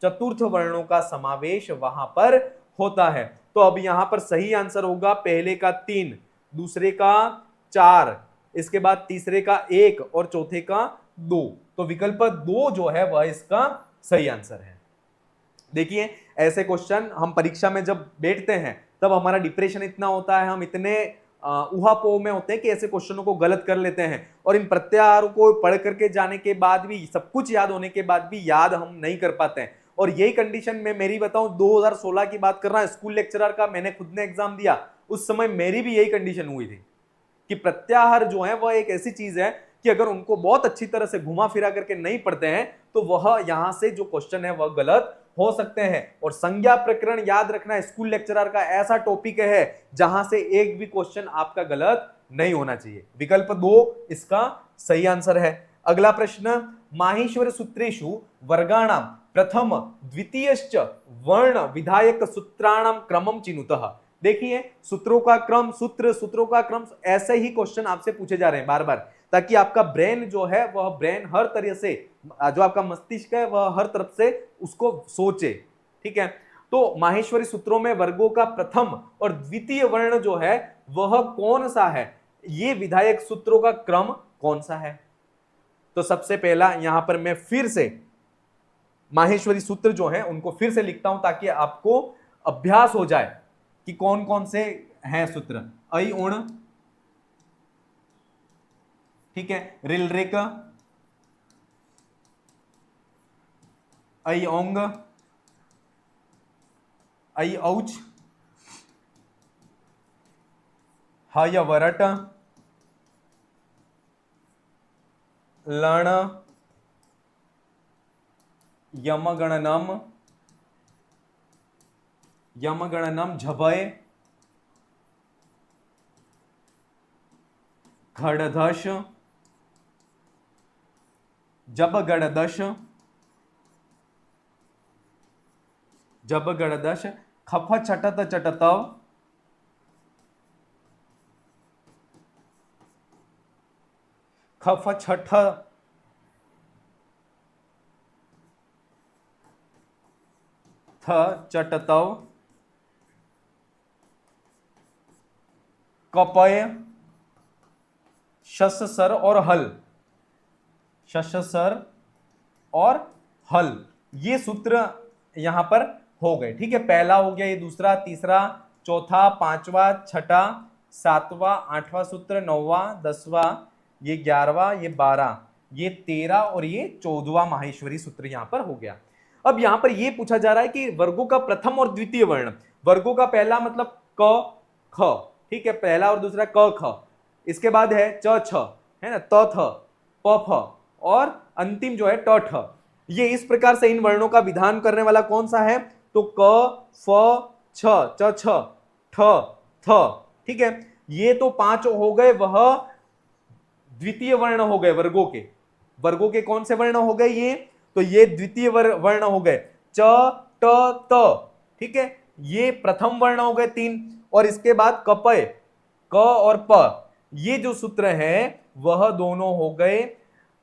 चतुर्थ वर्णों का समावेश वहां पर होता है। तो अब यहां पर सही आंसर होगा पहले का 3, दूसरे का 4, इसके बाद तीसरे का 1 और चौथे का 2। तो विकल्प 2 जो है वह इसका सही आंसर है। देखिए, ऐसे क्वेश्चन हम परीक्षा में जब बैठते हैं तब हमारा डिप्रेशन इतना होता है, हम इतने उहापोह में होते हैं कि ऐसे क्वेश्चनों को गलत कर लेते हैं, और इन प्रत्याहारों को पढ़ करके जाने के बाद भी, सब कुछ याद होने के बाद भी याद हम नहीं कर पाते हैं। और यही कंडीशन में मेरी बताऊं, 2016 की बात कर रहा है, स्कूल लेक्चरर का मैंने खुद ने एग्जाम दिया, उस समय मेरी भी यही कंडीशन हुई थी कि प्रत्याहार जो है वह एक ऐसी चीज है कि अगर उनको बहुत अच्छी तरह से घुमा फिरा करके नहीं पढ़ते हैं तो वह यहां से जो क्वेश्चन है वह गलत हो सकते हैं। और संज्ञा प्रकरण याद रखना स्कूल लेक्चरर का ऐसा टॉपिक है जहां से एक भी क्वेश्चन आपका गलत नहीं होना चाहिए। विकल्प 2 इसका सही आंसर है। अगला प्रश्न, माहेश्वर सूत्रेषु वर्गाणाम प्रथम द्वितीयश्च वर्ण विधायक सूत्राणाम क्रमम चिनुतः। देखिए, सूत्रों का क्रम, सूत्रों का क्रम, ऐसे ही क्वेश्चन आपसे पूछे जा रहे हैं बार बार, ताकि आपका ब्रेन जो है वह ब्रेन हर तरह से, जो आपका मस्तिष्क है वह हर तरफ से उसको सोचे। ठीक है, तो माहेश्वरी सूत्रों में वर्गों का प्रथम और द्वितीय वर्ण जो है वह कौन सा है? ये विधायक सूत्रों का क्रम कौन सा है? तो सबसे पहला यहां पर मैं फिर से माहेश्वरी सूत्र जो है उनको फिर से लिखता हूं ताकि आपको अभ्यास हो जाए कि कौन कौन से हैं सूत्र। ऐ उण, ठीक है, रिल रेक, ऐ औंग, ऐ औच, हय वरट, लण यमगणनम, यमगणनम झभय, खड़धश, जब गणदश, जब गणदश, खफ छटत चटतव, खफ छठ थ चटतव, कपय, शस सर और हल, शस सर और हल, ये सूत्र यहां पर हो गए। ठीक है, पहला हो गया, ये दूसरा, तीसरा, चौथा, पांचवा, छठा, सातवां, आठवां सूत्र, नौवां, 10वां, ये 11वां, ये 12, ये 13 और ये 14वां माहेश्वरी सूत्र यहां पर हो गया। अब यहां पर यह पूछा जा रहा है कि वर्गों का प्रथम और द्वितीय वर्ण, वर्गों का पहला मतलब क ख, ठीक है, पहला और दूसरा क ख, इसके बाद है च छ, है ना, त थ, प फ और अंतिम जो है ट ठ। ये इस प्रकार से इन वर्णों का विधान करने वाला कौन सा है? तो क फ छ, च छ, ठ थ। ठीक है, ये तो 5 हो गए, वह द्वितीय वर्ण हो गए वर्गों के। वर्गों के कौन से वर्ण हो गए ये? तो ये द्वितीय वर्ण हो गए, च ट त। ठीक है, ये प्रथम वर्ण हो गए 3, और इसके बाद कपय, क और प, ये जो सूत्र है वह दोनों हो गए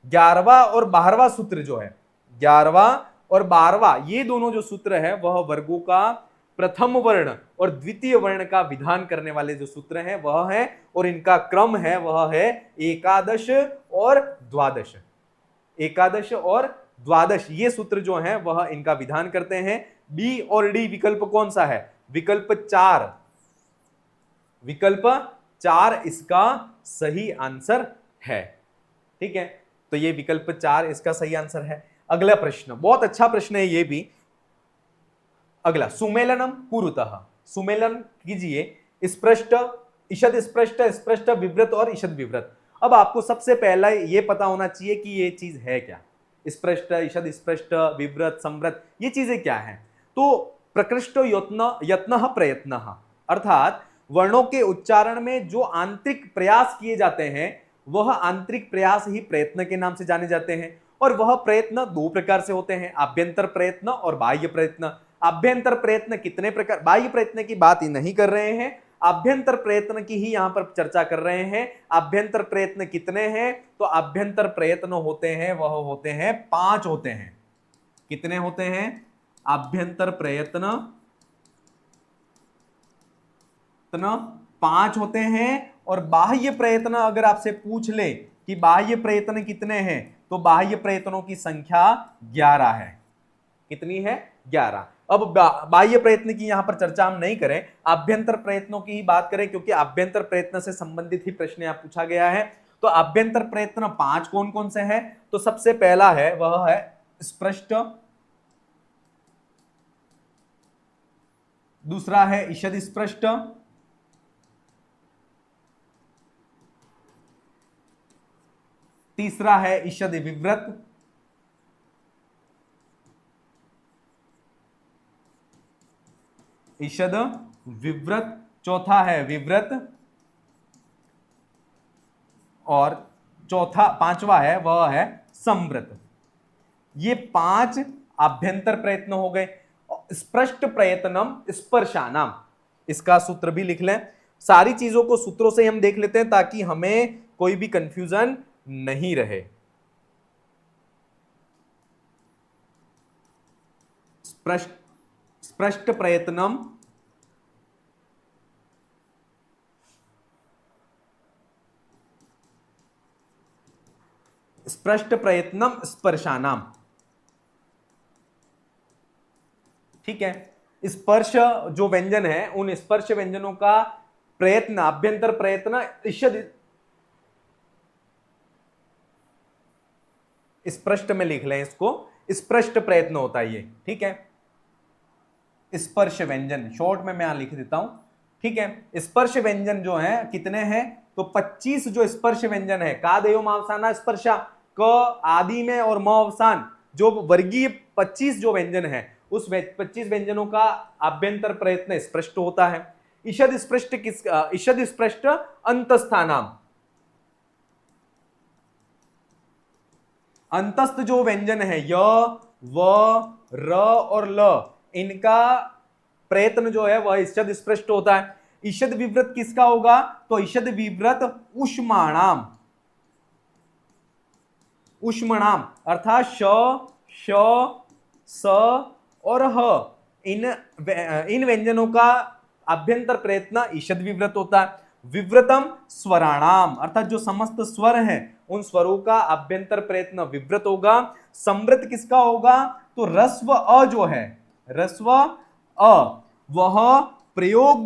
11वां और 12वां सूत्र जो है, 11वां और 12वां, ये दोनों जो सूत्र है वह वर्गों का प्रथम वर्ण और द्वितीय वर्ण का विधान करने वाले जो सूत्र हैं वह है, और इनका क्रम है वह है एकादश और द्वादश। एकादश और द्वादश ये सूत्र जो है वह इनका विधान करते हैं। बी और डी विकल्प कौन सा है? विकल्प 4 विकल्प 4 इसका सही आंसर है। ठीक है, तो ये विकल्प 4 इसका सही आंसर है। अगला प्रश्न बहुत अच्छा प्रश्न है ये भी। अगला, सुमेलनम कुरुतः, सुमेलन कीजिए स्पष्ट, ईषद स्पष्ट, स्पष्ट विव्रत और ईषद विव्रत। अब आपको सबसे पहला ये पता होना चाहिए कि ये चीज है क्या, स्पष्ट, ईषद स्पष्ट, विव्रत, संव्रत, ये चीजें क्या है। तो प्रकृष्ट यत्न, यत्न प्रयत्न, अर्थात वर्णों के उच्चारण में जो आंतरिक प्रयास किए जाते हैं वह आंतरिक प्रयास ही प्रयत्न के नाम से जाने जाते हैं। और वह प्रयत्न दो प्रकार से होते हैं, आभ्यंतर प्रयत्न और बाह्य प्रयत्न। आभ्यंतर प्रयत्न कितने प्रकार, बाह्य प्रयत्न की बात ही नहीं कर रहे हैं, आभ्यंतर प्रयत्न की ही यहां पर चर्चा कर रहे हैं। आभ्यंतर प्रयत्न कितने हैं, तो आभ्यंतर प्रयत्न होते हैं वह होते हैं 5 होते हैं। कितने होते हैं, आभ्यंतर प्रयत्न 5 होते हैं। और बाह्य प्रयत्न अगर आपसे पूछ ले कि बाह्य प्रयत्न कितने हैं, तो बाह्य प्रयत्नों की संख्या 11 है। कितनी है, 11। अब बाह्य प्रयत्न की यहां पर चर्चा हम नहीं करें, आभ्यंतर प्रयत्नों की ही बात करें, क्योंकि आभ्यंतर प्रयत्न से संबंधित ही प्रश्न यहां पूछा गया है। तो आभ्यंतर प्रयत्न 5 कौन कौन से हैं, तो सबसे पहला है वह है स्पष्ट, दूसरा है ईषद स्पष्ट, तीसरा है ईषद विव्रत, ईषद विव्रत, चौथा है विव्रत, और पांचवा है वह है संव्रत। ये 5 आभ्यंतर प्रयत्न हो गए। स्पष्ट प्रयत्नम स्पर्शानाम, इसका सूत्र भी लिख लें। सारी चीजों को सूत्रों से हम देख लेते हैं ताकि हमें कोई भी कंफ्यूजन नहीं रहे। स्पष्ट प्रयत्नम स्पष्ट प्रयत्नम स्पर्शानाम। ठीक है, स्पर्श जो व्यंजन है उन स्पर्श व्यंजनों का प्रयत्न, आभ्यंतर प्रयत्न ईषद स्पष्ट में लिख लें इसको, स्पष्ट प्रयत्न होता है ये। ठीक है, स्पर्श व्यंजन शॉर्ट में मैं यहां लिख देता हूं। ठीक है, स्पर्श व्यंजन जो है कितने हैं, तो 25 जो स्पर्श व्यंजन है, का देयो मावसाना स्पर्शा, क आदि में और म अवसान, जो वर्गीय 25 जो व्यंजन है उस 25 व्यंजनों का आभ्यंतर प्रयत्न स्पष्ट होता है। ईषद स्पष्ट ईषद स्पष्ट अंतस्थानाम, अंतस्थ जो व्यंजन है य, व, र और ल, इनका प्रयत्न जो है वह ईषद स्पष्ट होता है। ईषद विव्रत किसका होगा, तो ईषद विव्रत ऊष्माणाम, ऊष्मणाम अर्थात श, श, स और ह, इन व्यंजनों का आभ्यंतर प्रयत्न ईषद विव्रत होता है। विव्रतम स्वराणाम अर्थात जो समस्त स्वर हैं उन स्वरों का आभ्यंतर प्रयत्न विव्रत होगा। संवृत किसका होगा, तो रस्व अ जो है, रस्व अ वह प्रयोग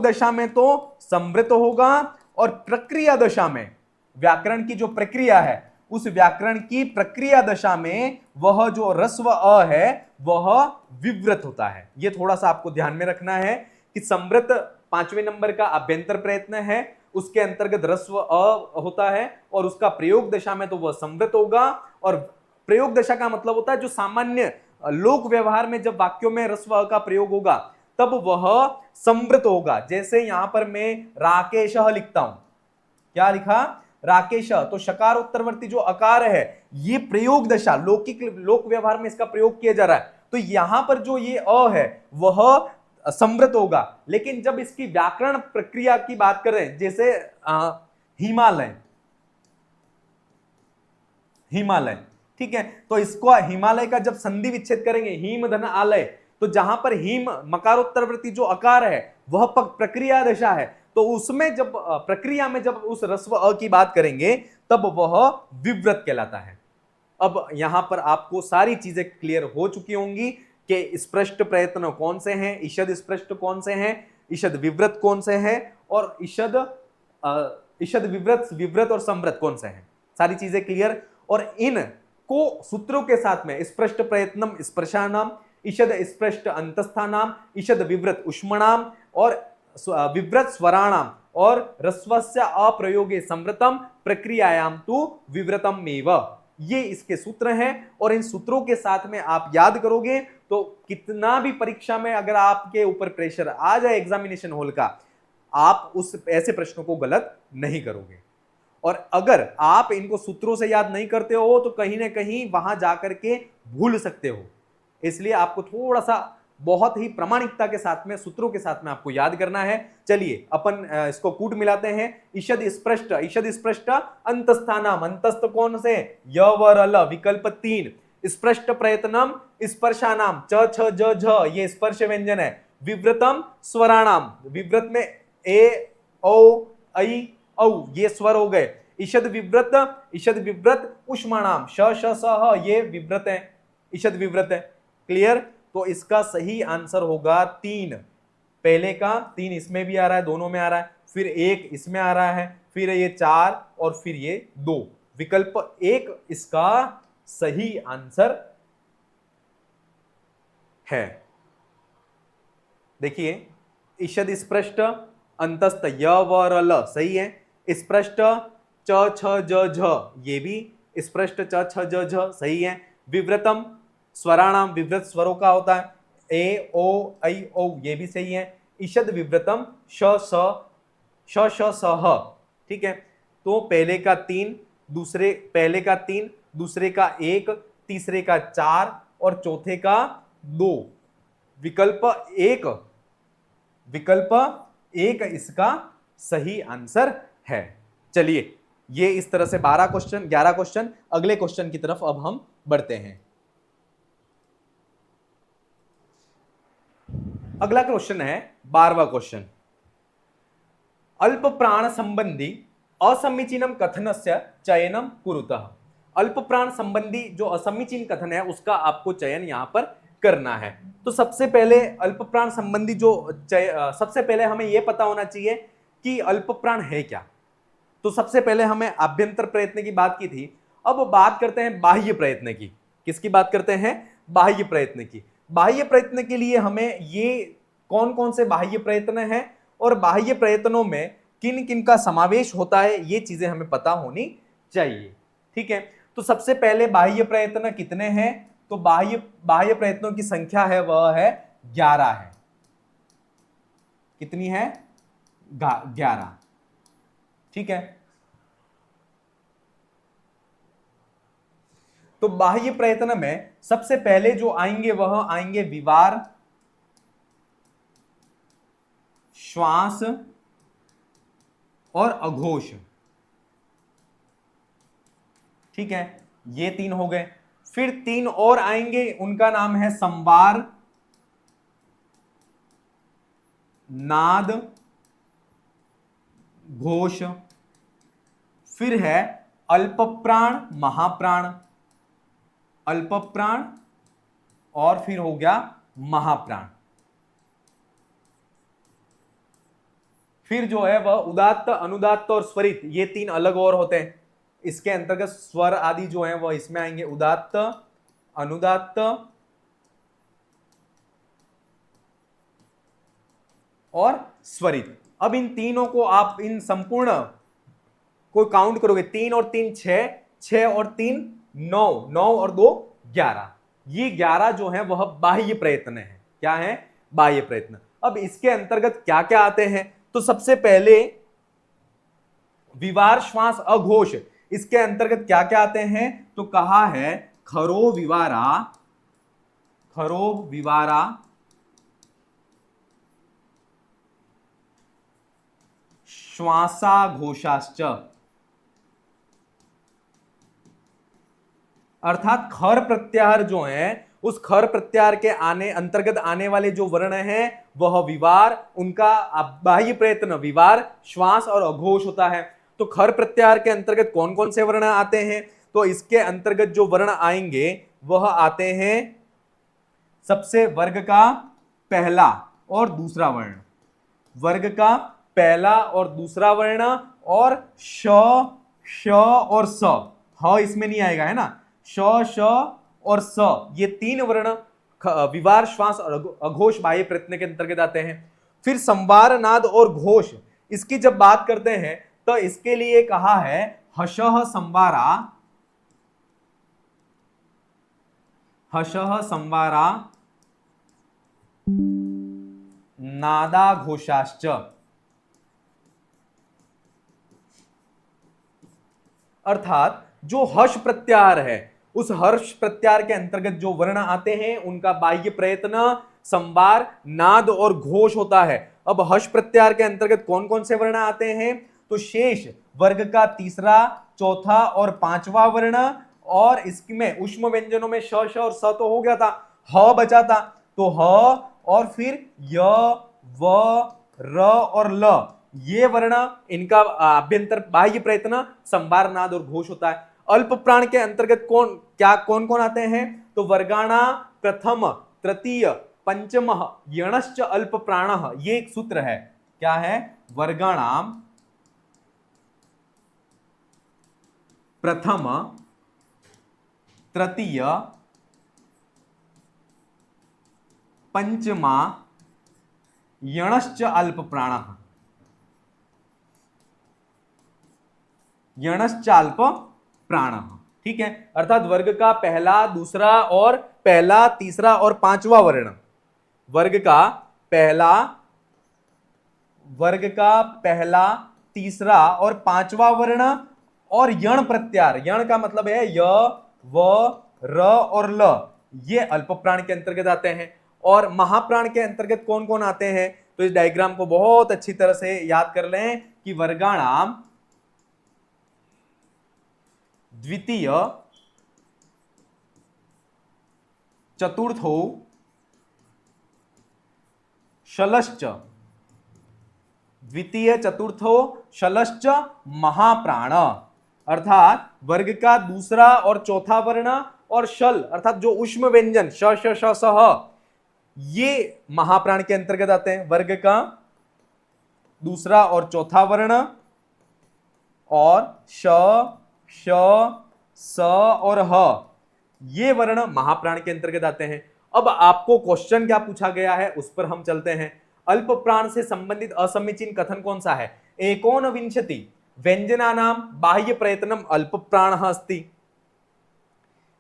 दशा में तो संवृत होगा, और प्रक्रिया दशा में, व्याकरण की जो प्रक्रिया है उस व्याकरण की प्रक्रिया दशा में वह जो रस्व अ है वह विव्रत होता है। यह थोड़ा सा आपको ध्यान में रखना है कि संवृत 5वें नंबर का अभ्यंतर प्रयत्न है, उसके अंतर्गत रस्व अ होता है, और उसका प्रयोग दशा में तो वह संवृत होगा। और प्रयोग दशा का मतलब होता है जो सामान्य लोक व्यवहार में जब वाक्यों में रस्व अ का प्रयोग होगा तब वह संवृत होगा। जैसे यहां पर मैं राकेश लिखता हूं, क्या लिखा, राकेश, तो शकार उत्तरवर्ती जो अकार है ये प्रयोग दशा, लौकिक लोक व्यवहार में इसका प्रयोग किया जा रहा है, तो यहां पर जो ये अ है वह संवृत होगा। लेकिन जब इसकी व्याकरण प्रक्रिया की बात करें, जैसे हिमालय, हिमालय, ठीक है, तो इसको हिमालय का जब संधि विच्छेद करेंगे हिम धन आलय, तो जहां पर हिम मकारोत्तरवर्ती जो अकार है वह प्रक्रिया दशा है, तो उसमें जब प्रक्रिया में जब उस रस्व अ की बात करेंगे तब वह विव्रत कहलाता है। अब यहां पर आपको सारी चीजें क्लियर हो चुकी होंगी। कि स्पष्ट प्रयत्न कौन से हैं, ईषद स्पष्ट कौन से हैं, ईषद विव्रत कौन से हैं, और ईषद ईषद विव्रत, विव्रत और संव्रत कौन से हैं। सारी चीजें क्लियर। और इन को सूत्रों के साथ में स्पष्ट प्रयत्नम स्पर्शानाम, ईषद स्पष्ट अंतस्थानाम, ईषद विव्रत उष्मणाम और विव्रत स्वराणाम और रस्वस्य अप्रयोगे संव्रतम प्रक्रियायाम तु विव्रतमेव, ये इसके सूत्र हैं। और इन सूत्रों के साथ में आप याद करोगे तो कितना भी परीक्षा में अगर आपके ऊपर प्रेशर आ जाए एग्जामिनेशन हॉल का, आप उस ऐसे प्रश्नों को गलत नहीं करोगे। और अगर आप इनको सूत्रों से याद नहीं करते हो तो कहीं ना कहीं वहां जाकर के भूल सकते हो। इसलिए आपको थोड़ा सा बहुत ही प्रामाणिकता के साथ में, सूत्रों के साथ में आपको याद करना है। चलिए अपन इसको कूट मिलाते हैं। ईषद स्पष्ट, ईषद स्पष्ट अंतस्थानाम, अंतस्थ कौन से, य व र ल, विकल्प 3। स्पष्ट प्रयत्नम स्पर्शानाम, च छ ज झ, ये स्पर्श व्यंजन है। विव्रतम स्वराणाम, विव्रत में ए ओ ऐ औ, ये स्वर हो गए। ईषद विव्रत, ईषद विव्रत उष्माणाम, श श स ह, ये विव्रत है, ईषद विव्रत है। क्लियर। तो इसका सही आंसर होगा 3। पहले का 3 इसमें भी आ रहा है, दोनों में आ रहा है, फिर 1 इसमें आ रहा है, फिर ये 4 और फिर ये 2। विकल्प 1 इसका सही आंसर है। देखिए, ईषद स्पष्ट अंतस्थ य व र ल सही है। स्पष्ट च छ ज झ, ये भी स्पष्ट च छ ज झ सही है। विव्रतम स्वराणाम, विव्रत स्वरों का होता है, ए ओ ऐ औ, ये भी सही है। ईषद विव्रतम श श स ह, ठीक है। तो पहले का 3, दूसरे पहले का 3, दूसरे का 1, तीसरे का 4 और चौथे का 2। विकल्प 1, विकल्प 1 इसका सही आंसर है। चलिए, ये इस तरह से 12 क्वेश्चन, 11 क्वेश्चन। अगले क्वेश्चन की तरफ अब हम बढ़ते हैं। अगला क्वेश्चन है 12वां क्वेश्चन। अल्प प्राण संबंधी असमीचीनम कथनस्य चयनम कुरुतः। अल्प प्राण संबंधी जो असमीचीन कथन है उसका आपको चयन यहां पर करना है। तो सबसे पहले अल्प प्राण संबंधी जो सबसे पहले हमें यह पता होना चाहिए कि अल्प प्राण है क्या। तो सबसे पहले हमें आभ्यंतर प्रयत्न की बात की थी, अब बात करते हैं बाह्य प्रयत्न की। किसकी बात करते हैं? बाह्य प्रयत्न की। बाह्य प्रयत्न के लिए हमें ये कौन कौन से बाह्य प्रयत्न हैं और बाह्य प्रयत्नों में किन किन का समावेश होता है, ये चीजें हमें पता होनी चाहिए। ठीक है, तो सबसे पहले बाह्य प्रयत्न कितने हैं? तो बाह्य प्रयत्नों की संख्या है वह है 11 है। कितनी है? 11। ठीक है, तो बाह्य प्रयत्न में सबसे पहले जो आएंगे वह आएंगे विवार, श्वास और अघोष। ठीक है, ये 3 हो गए। फिर 3 और आएंगे, उनका नाम है संवार, नाद, घोष। फिर है अल्प प्राण, महाप्राण, अल्प प्राण और फिर हो गया महाप्राण। फिर जो है वह उदात्त, अनुदात्त और स्वरित, ये 3 अलग और होते हैं। इसके अंतर्गत स्वर आदि जो है वह इसमें आएंगे, उदात्त, अनुदात्त और स्वरित। अब इन तीनों को आप इन संपूर्ण को काउंट करोगे, 3 और 3 6, 6 और 3 9, 9 और 2 11। ये 11 जो है वह बाह्य प्रयत्न है। क्या है? बाह्य प्रयत्न। अब इसके अंतर्गत क्या क्या आते हैं? तो सबसे पहले विवार, श्वास, अघोष, इसके अंतर्गत क्या क्या आते हैं? तो कहा है खरो विवारा, खरो विवारा, श्वासाघोषाश्च। अर्थात खर प्रत्याहार जो है, उस खर प्रत्याहार के अंतर्गत आने वाले जो वर्ण हैं वह विवार, उनका बाह्य प्रयत्न विवार, श्वास और अघोष होता है। तो खर प्रत्याहार के अंतर्गत कौन कौन से वर्ण आते हैं? तो इसके अंतर्गत जो वर्ण आएंगे वह आते हैं सबसे वर्ग का पहला और दूसरा वर्ण, वर्ग का पहला और दूसरा वर्ण, और श, श और स, ह इसमें नहीं आएगा है ना, श, श और स, ये तीन वर्ण विवार, श्वास और अघोष बाह्य प्रयत्न के अंतर्गत आते हैं। फिर संवार, नाद और घोष, इसकी जब बात करते हैं तो इसके लिए कहा है हशः संवारा, हशः संवारा नादा घोषाश्च। अर्थात जो हर्ष प्रत्याहार है, उस हर्ष प्रत्याहार के अंतर्गत जो वर्ण आते हैं उनका बाह्य प्रयत्न, संवार, नाद और घोष होता है। अब हर्ष प्रत्याहार के अंतर्गत कौन कौन से वर्ण आते हैं, तो शेष वर्ग का तीसरा, चौथा और पांचवा वर्ण, और इसमें उष्म व्यंजनों में श, श और स तो हो गया था, ह बचा था, तो ह और फिर य, व, र और ल, ये वर्ण, इनका अभ्यंतर बाह्य प्रयत्न, संवार, नाद और घोष होता है। अल्प प्राण के अंतर्गत कौन कौन आते हैं, तो वर्गाणा प्रथम, तृतीय, पंचम, यणश्च अल्प प्राणः, ये एक सूत्र है, क्या है, वर्गाणाम प्रथम, तृतीय, पंचमा, यणश्च अल्प प्राणः, यणश्च अल्प प्राणः, ठीक है। अर्थात वर्ग का पहला, दूसरा और पहला, तीसरा और पांचवा वर्ण, वर्ग का पहला, तीसरा और पांचवा वर्ण, और यण प्रत्याहार, यण का मतलब है य, व, र और ल, ये अल्प प्राण के अंतर्गत आते हैं। और महाप्राण के अंतर्गत कौन कौन आते हैं, तो इस डायग्राम को बहुत अच्छी तरह से याद कर लें कि वर्गाणाम द्वितीय, चतुर्थो, शलश्च, द्वितीय, चतुर्थो, शलश्च महाप्राण, अर्थात वर्ग का दूसरा और चौथा वर्ण और शल अर्थात जो उष्म व्यंजन श, श, श, स, ह, ये महाप्राण के अंतर्गत आते हैं। वर्ग का दूसरा और चौथा वर्ण और श, श, स और ह, ये वर्ण महाप्राण के अंतर्गत आते हैं। अब आपको क्वेश्चन क्या पूछा गया है उस पर हम चलते हैं। अल्प प्राण से संबंधित असमीचीन कथन कौन सा है, एकोनविंशति व्यंजनानाम बाह्य प्रयत्नम अल्प प्राण अस्ति।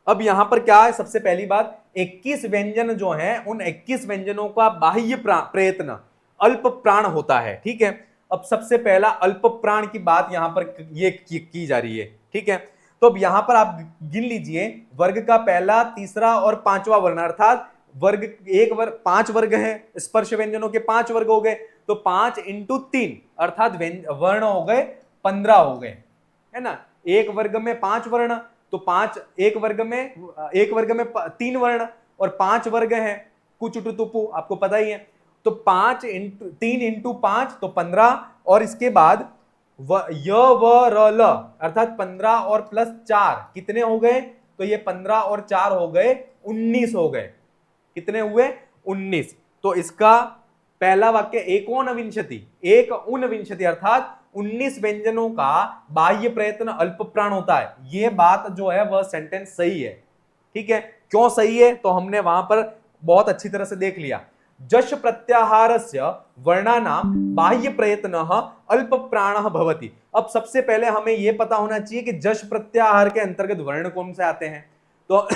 अब यहां पर क्या है, सबसे पहली बात 21 व्यंजन जो हैं उन 21 व्यंजनों का बाह्य प्रयत्न अल्प प्राण होता है, ठीक है। अब सबसे पहला अल्प प्राण की बात यहां पर ये की जा रही है, ठीक है। तो अब यहां पर आप गिन लीजिए, वर्ग का पहला, तीसरा और पांचवा वर्ण, अर्थात वर्ग एक वर्ग, 5 वर्ग हैं, स्पर्श व्यंजनों के 5 वर्ग हो गए, तो 5 इंटू 3 अर्थात वर्ण हो गए 15 हो गए, है ना। एक वर्ग में 5 वर्ण, तो 5 एक वर्ग में 3 वर्ण और 5 वर्ग हैं, कुछ टुपु आपको पता ही है, तो 5 इंटू 3 इंटू 5 तो 15, और इसके बाद य, व, र, ल अर्थात 15 और प्लस 4 कितने हो गए, तो ये 15 और 4 हो गए 19 हो गए, कितने हुए 19। तो इसका पहला वाक्य एकोनविंशति, एक ऊनविंशति अर्थात 19 व्यंजनों का बाह्य प्रयत्न अल्प प्राण होता है, ये बात जो है वह सेंटेंस सही है, ठीक है। क्यों सही है, तो हमने वहां पर बहुत अच्छी तरह से देख लिया। जश प्रत्याहारस्य वर्णानाम बाह्य प्रयत्नः अल्प प्राणः भवति। अब सबसे पहले हमें यह पता होना चाहिए कि जश प्रत्याहार के अंतर्गत वर्ण कौन से आते हैं, तो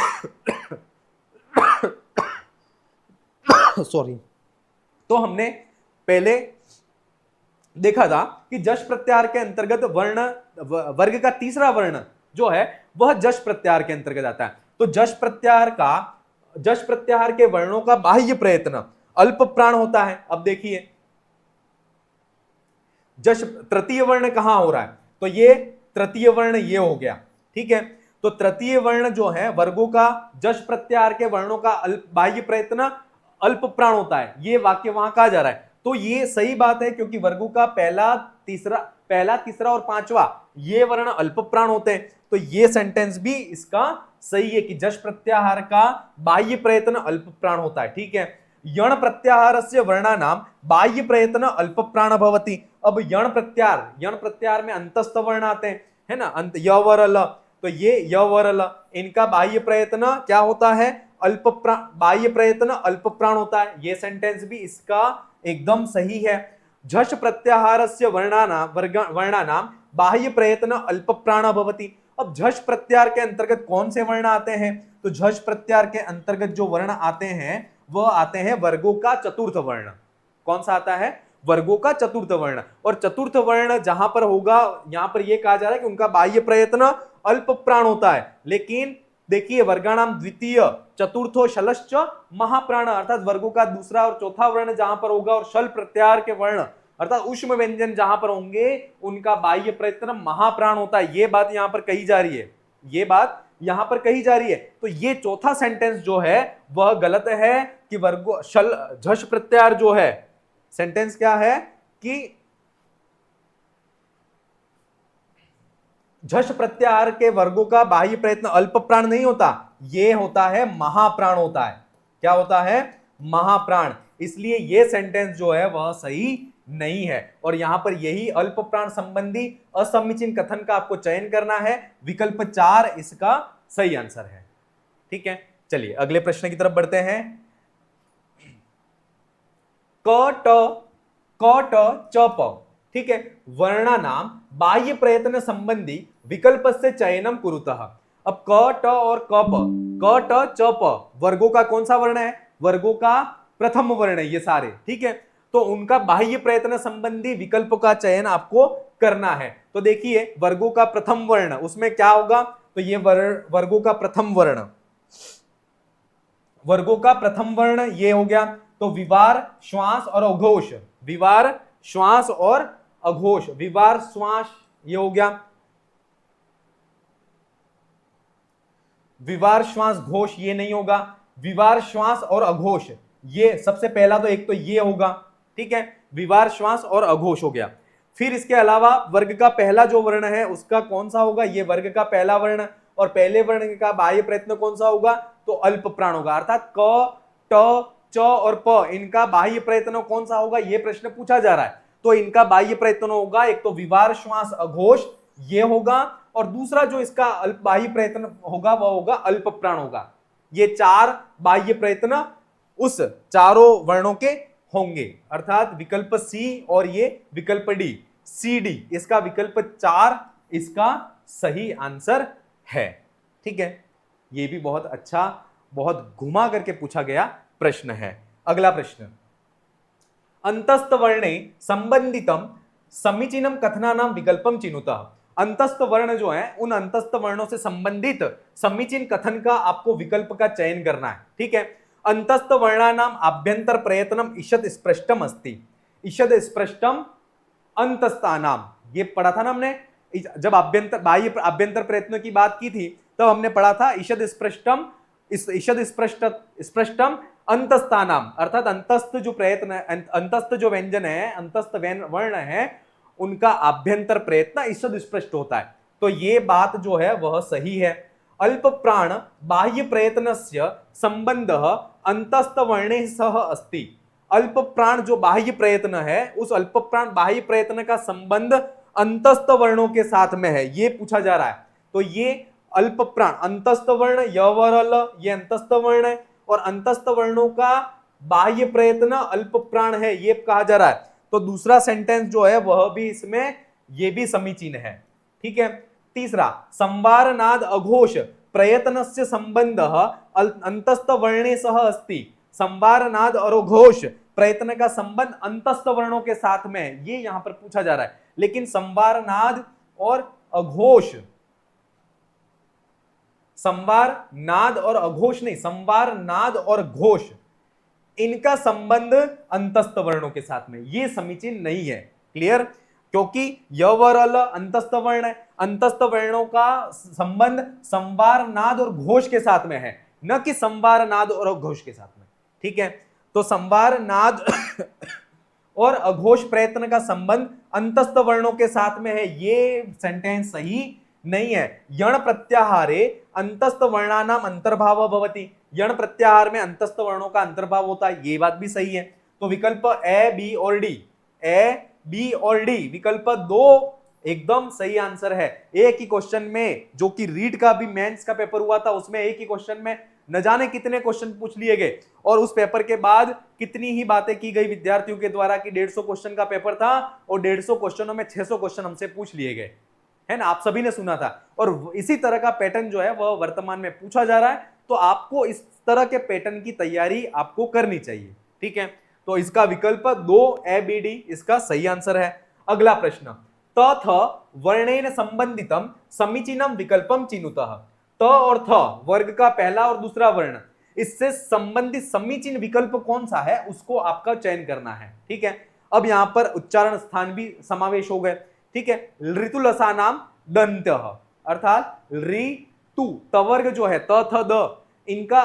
सॉरी, तो हमने पहले देखा था कि जश प्रत्याहार के अंतर्गत वर्ण, वर्ग का तीसरा वर्ण जो है वह जश प्रत्याहार के अंतर्गत आता है। तो जश प्रत्याहार के वर्णों का बाह्य प्रयत्न अल्प प्राण होता है। अब देखिए जश तृतीय वर्ण कहां हो रहा है, तो ये तृतीय वर्ण ये हो गया, ठीक है। तो तृतीय वर्ण जो है वर्गों का जश प्रत्याहार के वर्णों का बाह्य प्रयत्न अल्प प्राण होता है, ये वाक्य वहां कहा जा रहा है। तो ये सही बात है क्योंकि वर्गों का पहला, तीसरा और पांचवा ये वर्ण अल्प प्राण होते हैं। तो ये सेंटेंस भी इसका सही है कि जश प्रत्याहार का बाह्य प्रयत्न अल्प प्राण होता है। ठीक है, यण प्रत्याहारस्य वर्णानाम बाह्य प्रयत्न अल्प प्राण भवति। अब यण प्रत्याहार में अंतस्थ वर्ण आते हैं, है ना, अंत य वर ल, तो ये य वर ल इनका बाह्य प्रयत्न क्या होता है, अल्प प्राण, बाह्य प्रयत्न अल्प प्राण होता है। ये सेंटेंस भी इसका एकदम सही है। झष प्रत्याहारस्य वर्णानाम बाह्य प्रयत्न अल्प प्राण भवति। अब झष प्रत्याहार के अंतर्गत कौन से वर्ण आते हैं, तो झष प्रत्याहार के अंतर्गत जो वर्ण आते हैं वह आते हैं वर्गों का चतुर्थ वर्ण। कौन सा आता है, वर्गों का चतुर्थ वर्ण। और चतुर्थ वर्ण जहां पर होगा, यहां पर यह कहा जा रहा है कि उनका बाह्य प्रयत्न अल्प प्राण होता है। लेकिन देखिए वर्गाणाम द्वितीय चतुर्थो शलश्च महाप्राण, अर्थात वर्गों का दूसरा और चौथा वर्ण जहां पर होगा और शल प्रत्याहार के वर्ण अर्थात ऊष्म व्यंजन जहां पर होंगे उनका बाह्य प्रयत्न महाप्राण होता है। ये बात यहां पर कही जा रही है, ये बात यहां पर कही जा रही है। तो ये चौथा सेंटेंस जो है वह गलत है कि वर्गो शल झष प्रत्याहार जो है, सेंटेंस क्या है कि झष प्रत्याहार के वर्गों का बाह्य प्रयत्न अल्प प्राण नहीं होता, ये होता है महाप्राण होता है। क्या होता है, महाप्राण। इसलिए ये सेंटेंस जो है वह सही नहीं है। और यहां पर यही अल्प प्राण संबंधी असमीचीन कथन का आपको चयन करना है। विकल्प 4 इसका सही आंसर है। ठीक है, चलिए अगले प्रश्न की तरफ बढ़ते हैं। क ट च प, ठीक है, वर्णानाम बाह्य प्रयत्न संबंधी विकल्प से चयनम कुरुतः। अब क ट और क ट च प वर्गों का कौन सा वर्ण है, वर्गों का प्रथम वर्ण है ये सारे। ठीक है, तो उनका बाह्य प्रयत्न संबंधी विकल्प का चयन आपको करना है। तो देखिए वर्गों का प्रथम वर्ण उसमें क्या होगा, तो ये वर्गों का प्रथम वर्ण, वर्गों का प्रथम वर्ण ये हो गया। तो विवार, श्वास और अघोष, विवार, श्वास और अघोष, विवार श्वास ये हो गया, विवार श्वास घोष ये नहीं होगा, विवार श्वास और अघोष ये सबसे पहला तो एक तो ये होगा। ठीक है, विवार श्वास और अघोष हो गया। फिर इसके अलावा वर्ग का पहला जो वर्ण है उसका कौन सा होगा, ये वर्ग का पहला वर्ण, और पहले वर्ण का बाह्य प्रयत्न कौन सा होगा, तो अल्प प्राण होगा। अर्थात क ट च और प इनका बाह्य प्रयत्न कौन सा होगा, ये प्रश्न पूछा जा रहा है। तो इनका बाह्य प्रयत्न होगा एक तो विवार श्वास अघोष ये होगा, और दूसरा जो इसका अल्प बाह्य प्रयत्न होगा वह होगा अल्प प्राण होगा। ये चार बाह्य प्रयत्न उस चारों वर्णों के होंगे, अर्थात विकल्प सी और ये विकल्प डी, सी डी इसका विकल्प 4 इसका सही आंसर है। ठीक है, ये भी बहुत अच्छा, बहुत घुमा करके पूछा गया प्रश्न है। अगला प्रश्न, अंतस्थ वर्णे संबंधितम समीचीनम कथनानाम विकल्पम चिनुतः। अंतस्थ वर्ण जो है उन अंतस्थ वर्णों से संबंधित समीचीन कथन का आपको विकल्प का चयन करना है। ठीक है, अंतस्थ वर्णानाम आभ्यंतर प्रयत्नम ईषद स्पृष्टम अस्ति, ईषद स्पृष्टम अंतस्थानाम, ये पढ़ा था ना हमने जब आभ्यंतर बाह्य आभ्यंतर प्रयत्न की बात की थी, तब हमने पढ़ा था ईषद स्पृष्टम, ईषद स्पृष्टम अंतस्थानाम, अर्थात अंतस्थ जो प्रयत्न, अंतस्थ जो व्यंजन है, अंतस्थ वर्ण है, उनका आभ्यंतर प्रयत्न ईषद स्पृष्ट होता है। तो ये बात जो है वह सही है। अल्प प्राण बाह्य प्रयत्नस्य संबंधः अंतस्थ वर्णे सह अस्ति। अल्प प्राण जो बाह्य प्रयत्न है उस अल्प प्राण बाह्य प्रयत्न का संबंध अंतस्थ वर्णों के साथ में है, ये पूछा जा रहा है। तो ये अल्प प्राण अंतस्थ वर्ण य वर ल ये अंतस्थ वर्ण है, और अंतस्थ वर्णों का बाह्य प्रयत्न अल्प प्राण है ये कहा जा रहा है। तो दूसरा सेंटेंस जो है वह भी इसमें ये भी समीचीन है। ठीक है, तीसरा, संवार नाद अघोष प्रयत्नस्य संबंधः अंतस्थ वर्णे सह अस्ति। संवार नाद और अघोष प्रयत्न का संबंध अंतस्थ वर्णों के साथ में है, ये यहां पर पूछा जा रहा है। लेकिन संवार नाद और अघोष, संवार नाद और अघोष नहीं, संवार नाद और घोष इनका संबंध अंतस्थ वर्णों के साथ में, ये समीचीन नहीं है। क्लियर, क्योंकि य वर ल अंतस्थ वर्ण है, अंतस्थ वर्णों का संबंध संवार नाद और घोष के साथ में है, न कि संवार नाद और अघोष के साथ में। ठीक है, तो संवार नाद और अघोष प्रयत्न का संबंध अंतस्थ वर्णों के साथ में है, ये सेंटेंस सही नहीं है। यण प्रत्याहारे अंतस्थ वर्णानाम अंतर्भाव भवति, यण प्रत्याहार में अंतस्थ वर्णों का अंतर्भाव होता है, ये बात भी सही है। तो विकल्प ए, बी और डी, ए, बी और डी विकल्प दो एकदम सही आंसर है। एक ही क्वेश्चन में, जो कि रीट का भी मेंस का पेपर हुआ था, उसमें एक ही क्वेश्चन में न जाने कितने क्वेश्चन पूछ लिए गए, और उस पेपर के बाद कितनी ही बातें की गई विद्यार्थियों के द्वारा कि 150 क्वेश्चन का पेपर था और 150 क्वेश्चनों में 600 क्वेश्चन हमसे पूछ लिए गए, है ना, आप सभी ने सुना था। और इसी तरह का पैटर्न जो है वह वर्तमान में पूछा जा रहा है, तो आपको इस तरह के पैटर्न की तैयारी आपको करनी चाहिए, ठीक है। तो इसका विकल्प 2 ए बी डी इसका सही आंसर है। अगला प्रश्न, त थ वर्णेन संबंधितम समीचीनम विकल्पम चिनुतः, त और थ वर्ग का पहला और दूसरा वर्ण, इससे संबंधित समीचीन विकल्प कौन सा है उसको आपका चयन करना है, ठीक है। अब यहां पर उच्चारण स्थान भी समावेश हो गए, ठीक है। ऋतुलसानाम दंत्यः, अर्थात ऋतु तवर्ग जो है त थ द, इनका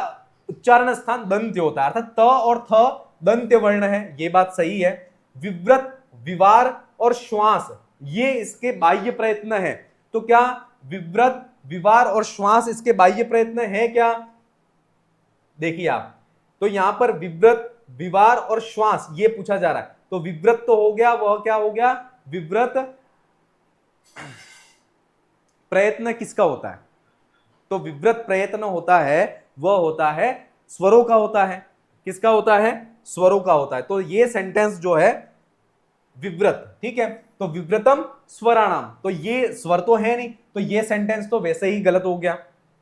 उच्चारण स्थान दंत्य होता है, अर्थात त और थ दंत्य वर्ण है, ये बात सही है। विव्रत, विवार और श्वास ये इसके बाह्य प्रयत्न है, तो क्या विव्रत, विवार और श्वास इसके बाह्य प्रयत्न है क्या? देखिए आप, तो यहां पर विव्रत, विवार और श्वास ये पूछा जा रहा है, तो विव्रत तो हो गया, वह क्या हो गया, विव्रत प्रयत्न किसका होता है? तो विव्रत प्रयत्न होता है, वह होता है स्वरों का होता है। किसका होता है? स्वरों का होता है। तो ये सेंटेंस जो है विव्रत, ठीक है, तो विव्रतम स्वराणाम, तो ये स्वर तो है नहीं, तो ये सेंटेंस तो वैसे ही गलत हो गया,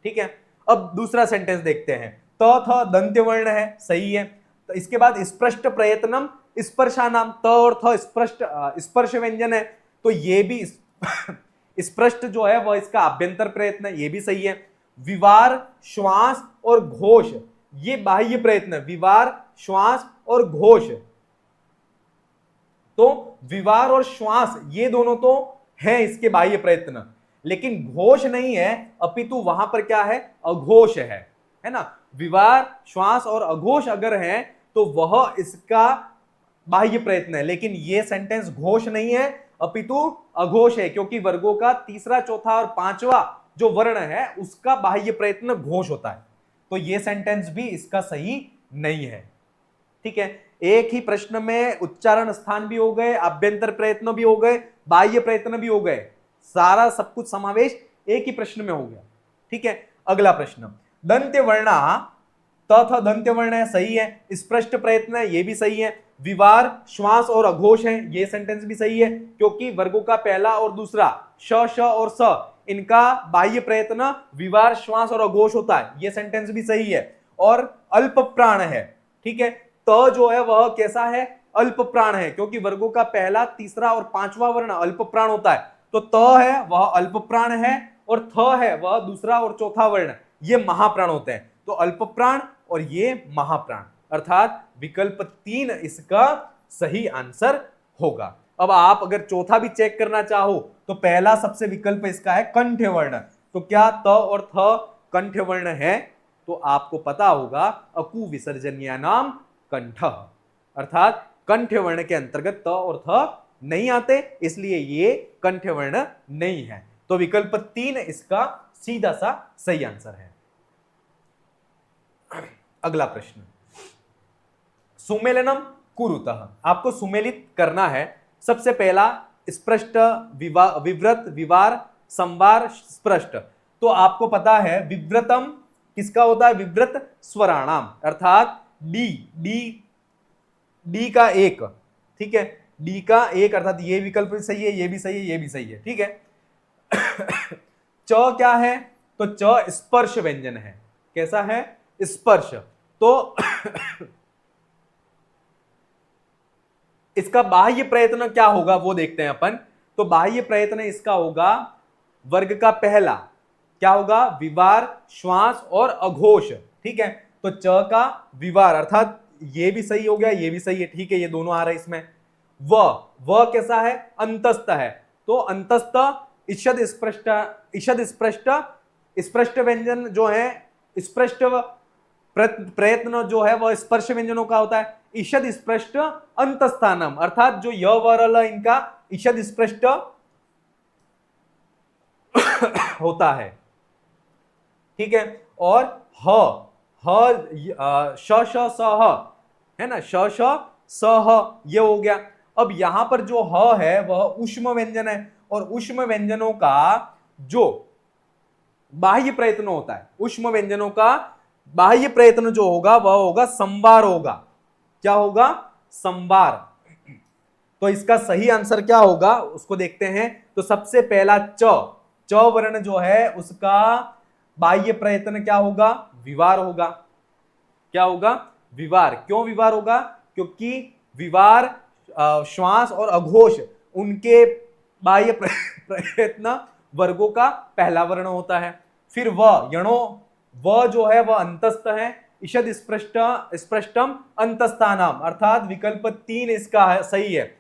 ठीक है। अब दूसरा सेंटेंस देखते हैं, त थ दंत्य वर्ण है, सही है। तो इसके बाद स्पष्ट प्रयत्नम स्पर्शानाम, त और थ स्पष्ट स्पर्श व्यंजन है, तो ये भी स्पष्ट जो है वह इसका आभ्यंतर प्रयत्न है, ये भी सही है। विवार, श्वास और घोष ये बाह्य प्रयत्न, विवार, श्वास और घोष, तो विवार और श्वास ये दोनों तो है इसके बाह्य प्रयत्न, लेकिन घोष नहीं है, अपितु वहां पर क्या है, अघोष है ना। विवार, श्वास और अघोष अगर है तो वह इसका बाह्य प्रयत्न है, लेकिन ये सेंटेंस घोष नहीं है अपितु अघोष है, क्योंकि वर्गों का तीसरा, चौथा और पांचवा जो वर्ण है उसका बाह्य प्रयत्न घोष होता है, तो ये सेंटेंस भी इसका सही नहीं है, ठीक है। एक ही प्रश्न में उच्चारण स्थान भी हो गए, आभ्यंतर प्रयत्न भी हो गए, बाह्य प्रयत्न भी हो गए, सारा सब कुछ समावेश एक ही प्रश्न में हो गया, ठीक है। अगला प्रश्न, दंत्य वर्णा, तथा दंत्य वर्ण है, सही है। स्पष्ट प्रयत्न है, ये भी सही है। विवार, श्वास और अघोष है, ये सेंटेंस भी सही है, क्योंकि वर्गों का पहला और दूसरा श, श और स इनका बाह्य प्रयत्न विवार, श्वास और अघोष होता है, ये सेंटेंस भी सही है। और अल्प प्राण है, ठीक है, त जो है वह कैसा है, अल्प प्राण है, क्योंकि वर्गों का पहला, तीसरा और पांचवा वर्ण अल्प प्राण होता है, तो त है वह अल्प प्राण है, और थ है वह दूसरा और चौथा वर्ण, ये महाप्राण होते हैं, तो अल्प प्राण और ये महाप्राण, अर्थात विकल्प 3 इसका सही आंसर होगा। अब आप अगर चौथा भी चेक करना चाहो तो पहला सबसे विकल्प इसका है कंठ्य वर्ण, तो क्या त और थ कंठ्य वर्ण है? तो आपको पता होगा अकु विसर्जनीय नाम कंठ, अर्थात कंठ्य वर्ण के अंतर्गत त और थ नहीं आते, इसलिए ये कंठ्य वर्ण नहीं है, तो विकल्प 3 इसका सीधा सा सही आंसर है। अगला प्रश्न, सुमेलनम कुरुतः, आपको सुमेलित करना है। सबसे पहला स्पष्ट, विव्रत, विवार, संवार, स्पष्ट, तो आपको पता है विव्रतम किसका होता है, विव्रत स्वराणाम, अर्थात डी, डी, डी का एक, ठीक है, डी का एक, अर्थात ये विकल्प भी सही है, ये भी सही है, ये भी सही है, ठीक है। च क्या है, तो च स्पर्श व्यंजन है, कैसा है, स्पर्श, तो इसका बाह्य प्रयत्न क्या होगा वो देखते हैं अपन। तो बाह्य प्रयत्न इसका होगा वर्ग का पहला, क्या होगा, विवार, श्वास और अघोष, ठीक है, तो च का विवार, अर्थात ये भी सही हो गया, ये भी सही है, ठीक है, ये दोनों आ रहे हैं इसमें। व कैसा है, अंतस्थ है, तो अंतस्थ इषद स्पृष्ट, इषद स्पृष्ट, स्पृष्ट व्यंजन जो है, स्पृष्ट प्रयत्न जो है वह स्पर्श व्यंजनों का होता है। ईषद स्पृष्ट अंतस्थानम, अर्थात जो य व र ल इनका ईषद स्पृष्ट होता है, ठीक है। और ह श श स ह है ना, श श स ह ये हो गया। अब यहां पर जो ह है वह ऊष्म व्यंजन है, और ऊष्म व्यंजनों का जो बाह्य प्रयत्न होता है, ऊष्म व्यंजनों का बाह्य प्रयत्न जो होगा वह होगा संवार होगा। क्या होगा? संवार। तो इसका सही आंसर क्या होगा उसको देखते हैं। तो सबसे पहला च वर्ण जो है उसका बाह्य प्रयत्न क्या होगा? विवार होगा। क्या होगा? विवार। क्यों विवार होगा? क्योंकि विवार श्वास और अघोष उनके बाह्य प्रयत्न वर्गों का पहला वर्ण होता है। फिर व यणो, व जो है वह अंतस्थ है। ईषद स्पृष्टम अंतस्थानाम, अर्थात विकल्प 3 इसका है, सही है।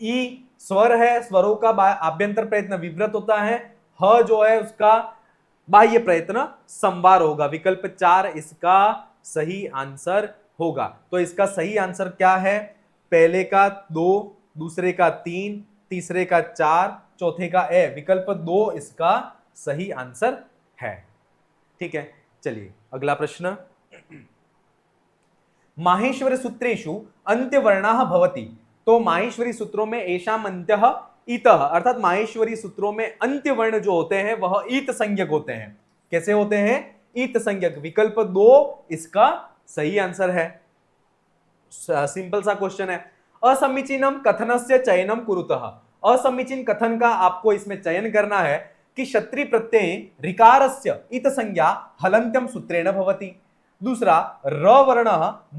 ई स्वर है, स्वरों का आभ्यंतर प्रयत्न विव्रत होता है। ह जो है उसका बाह्य प्रयत्न संवार होगा। विकल्प 4 इसका सही आंसर होगा। तो इसका सही आंसर क्या है? पहले का 2, दूसरे का 3, तीसरे का 4, चौथे का ए। विकल्प 2 इसका सही आंसर है। ठीक है, चलिए अगला प्रश्न। माहेश्वरी सूत्रेषु अंत्यवर्णाः भवति। तो माहेश्वरी सूत्रों में एषाम अंत्यः ईतः, अर्थात माहेश्वरी सूत्रों में अंत्य वर्ण जो होते हैं वह ईत संज्ञक होते हैं। कैसे होते हैं? ईत संज्ञक। विकल्प 2 इसका सही आंसर है। सिंपल सा क्वेश्चन है। असमीचीनम कथनस्य चयनम कुरुतः। असमीचीन कथन का आपको इसमें चयन करना है कि क्षत्रि प्रत्यय ऋकारस्य इत संज्ञा हलन्त्यम सूत्रेण भवति। दूसरा, र वर्ण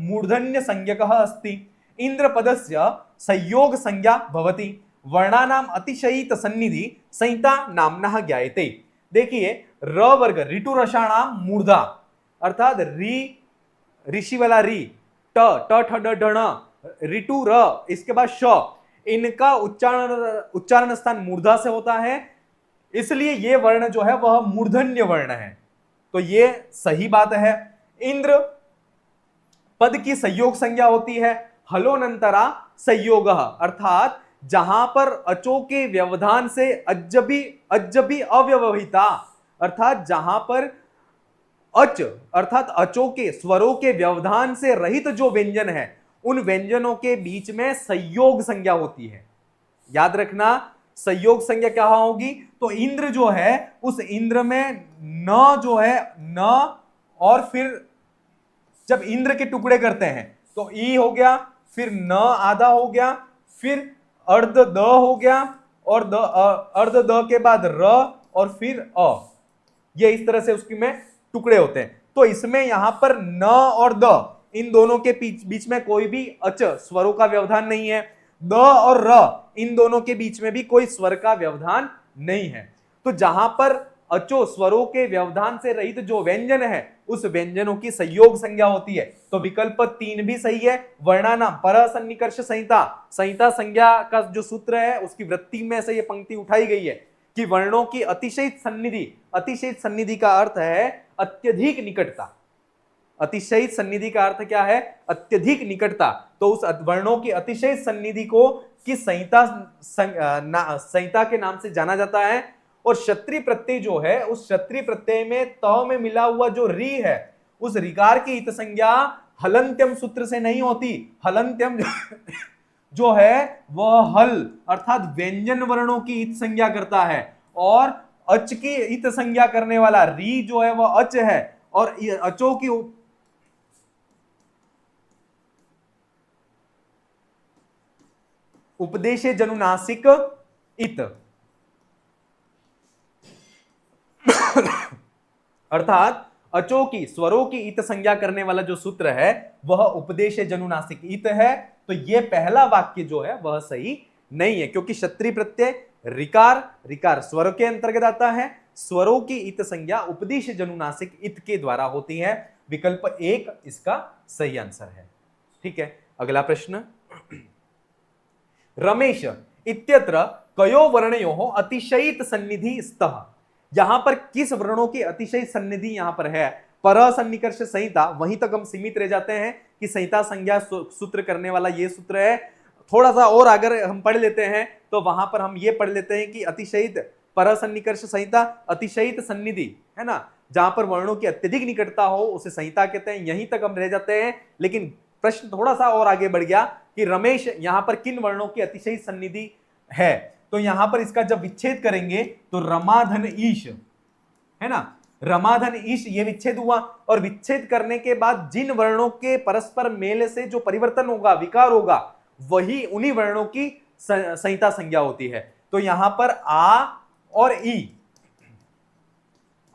मूर्धन्य संज्ञकः अस्ति। इंद्र पदस्य संयोग संज्ञा भवति। वर्णानाम अतिशयित सन्निधि संहिता नामना ज्ञायते। देखिए, र वर्ग ऋतु रसाणाम मूर्धा, अर्थात ऋषि वाला री, ट ट ठ ड ढ ण, ऋतु र, इसके बाद श, इनका उच्चारण स्थान मूर्धा से होता है, इसलिए ये वर्ण जो है वह मूर्धन्य वर्ण है। तो ये सही बात है। इंद्र पद की संयोग संज्ञा होती है। हलोनंतरा संयोग, अर्थात जहां पर अचो के व्यवधान से अजबी अव्यवहिता, अर्थात जहां पर अच अर्थात अचो के स्वरों के व्यवधान से रहित जो व्यंजन है उन व्यंजनों के बीच में संयोग संज्ञा होती है। याद रखना, संयोग संज्ञा क्या होगी? तो इंद्र जो है उस इंद्र में न जो है न, और फिर जब इंद्र के टुकड़े करते हैं तो ई हो गया, फिर न आधा हो गया, फिर अर्ध द हो गया, और अर्ध द के बाद र, और फिर अ। ये इस तरह से उसकी में टुकड़े होते हैं। तो इसमें यहां पर न और द, इन दोनों के बीच में कोई भी अच स्वरों का व्यवधान नहीं है। द और र, इन दोनों के बीच में भी कोई स्वर का व्यवधान नहीं है। तो जहां पर अचो स्वरों के व्यवधान से रहित जो व्यंजन है उस व्यंजनों की संयोग संज्ञा होती है। तो विकल्प 3 भी सही है। वर्णानाम पर सन्निकर्ष संहिता, संहिता संज्ञा का जो सूत्र है उसकी वृत्ति में से ये पंक्ति उठाई गई है कि वर्णों की अतिशयित सन्निधि, अतिशयित सन्निधि का अर्थ है अत्यधिक निकटता। अतिशयित सन्निधि का अर्थ क्या है? अत्यधिक निकटता। तो उस वर्णों की अतिशयित सन्निधि को किस संहिता के नाम से जाना जाता है? और क्षत्रि प्रत्यय जो है उस क्षत्रि प्रत्यय में त में मिला हुआ जो री है उस ऋकार की इत संज्ञा हलंत्यम सूत्र से नहीं होती। हलंत्यम जो है वह हल अर्थात व्यंजन वर्णों की इत संज्ञा करता है, और अच की इत संज्ञा करने वाला री जो है वह अच है, और अचों की उपदेशे जनुनासिक इत, अर्थात अचो की स्वरों की इत संज्ञा करने वाला जो सूत्र है वह उपदेश जनुनासिक इत है। तो यह पहला वाक्य जो है वह सही नहीं है, क्योंकि क्षत्रि प्रत्यय ऋकार स्वर के अंतर्गत आता है। स्वरों की इत संज्ञा उपदेश जनुनासिक इत के द्वारा होती है। विकल्प 1 इसका सही आंसर है। ठीक है, अगला प्रश्न। रमेश इत्यत्र कयो वर्णयोः अतिशयित सन्निधि स्तः। यहां पर किस वर्णों की अतिशयित सन्निधि यहां पर है? पर सन्निकर्ष संहिता, वहीं तक हम सीमित रह जाते हैं कि संहिता संज्ञा सूत्र करने वाला ये सूत्र है। थोड़ा सा और अगर हम पढ़ लेते हैं तो वहां पर हम ये पढ़ लेते हैं कि अतिशयित परसन्निकर्ष संहिता, अतिशयित सन्निधि, है ना, जहां पर वर्णों की अत्यधिक निकटता हो उसे संहिता कहते हैं। यहीं तक हम रह जाते हैं, लेकिन प्रश्न थोड़ा सा और आगे बढ़ गया कि रमेश यहां पर किन वर्णों की अतिशयित सन्निधि है। तो यहां पर इसका जब विच्छेद करेंगे तो रमाधन ईश, है ना, रमाधन ईश ये विच्छेद हुआ, और विच्छेद करने के बाद जिन वर्णों के परस्पर मेल से जो परिवर्तन होगा, विकार होगा, वही उन्हीं वर्णों की संहिता संज्ञा होती है। तो यहां पर आ और ई,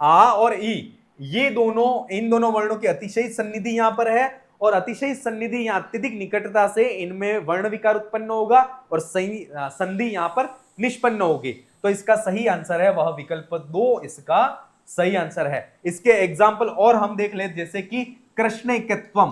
आ और ई, ये दोनों, इन दोनों वर्णों की अतिशयित सन्निधि यहां पर है, और अतिशयित सन्निधि यहां अत्यधिक निकटता से इनमें वर्ण विकार उत्पन्न होगा और संधि यहां पर निष्पन्न होगी। तो इसका सही आंसर है वह विकल्प 2 इसका सही आंसर है। इसके एग्जाम्पल और हम देख ले, जैसे कि कृष्णैकत्वम,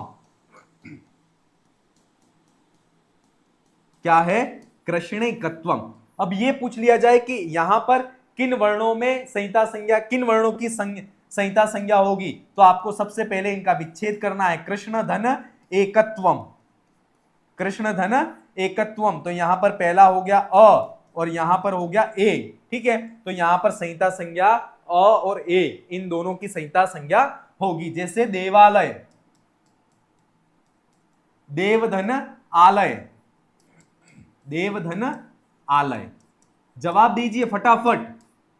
क्या है, कृष्णैकत्वम। अब ये पूछ लिया जाए कि यहां पर किन वर्णों में संहिता संज्ञा, किन वर्णों की संहिता संज्ञा होगी, तो आपको सबसे पहले इनका विच्छेद करना है। कृष्ण धन एकत्वम, कृष्ण धन एकत्वम, तो यहां पर पहला हो गया अ और यहां पर हो गया ए, ठीक है। तो यहां पर संहिता संज्ञा अ और ए, इन दोनों की संहिता संज्ञा होगी। जैसे देवालय, देवधन आलय, देवधन आलय, जवाब दीजिए फटाफट।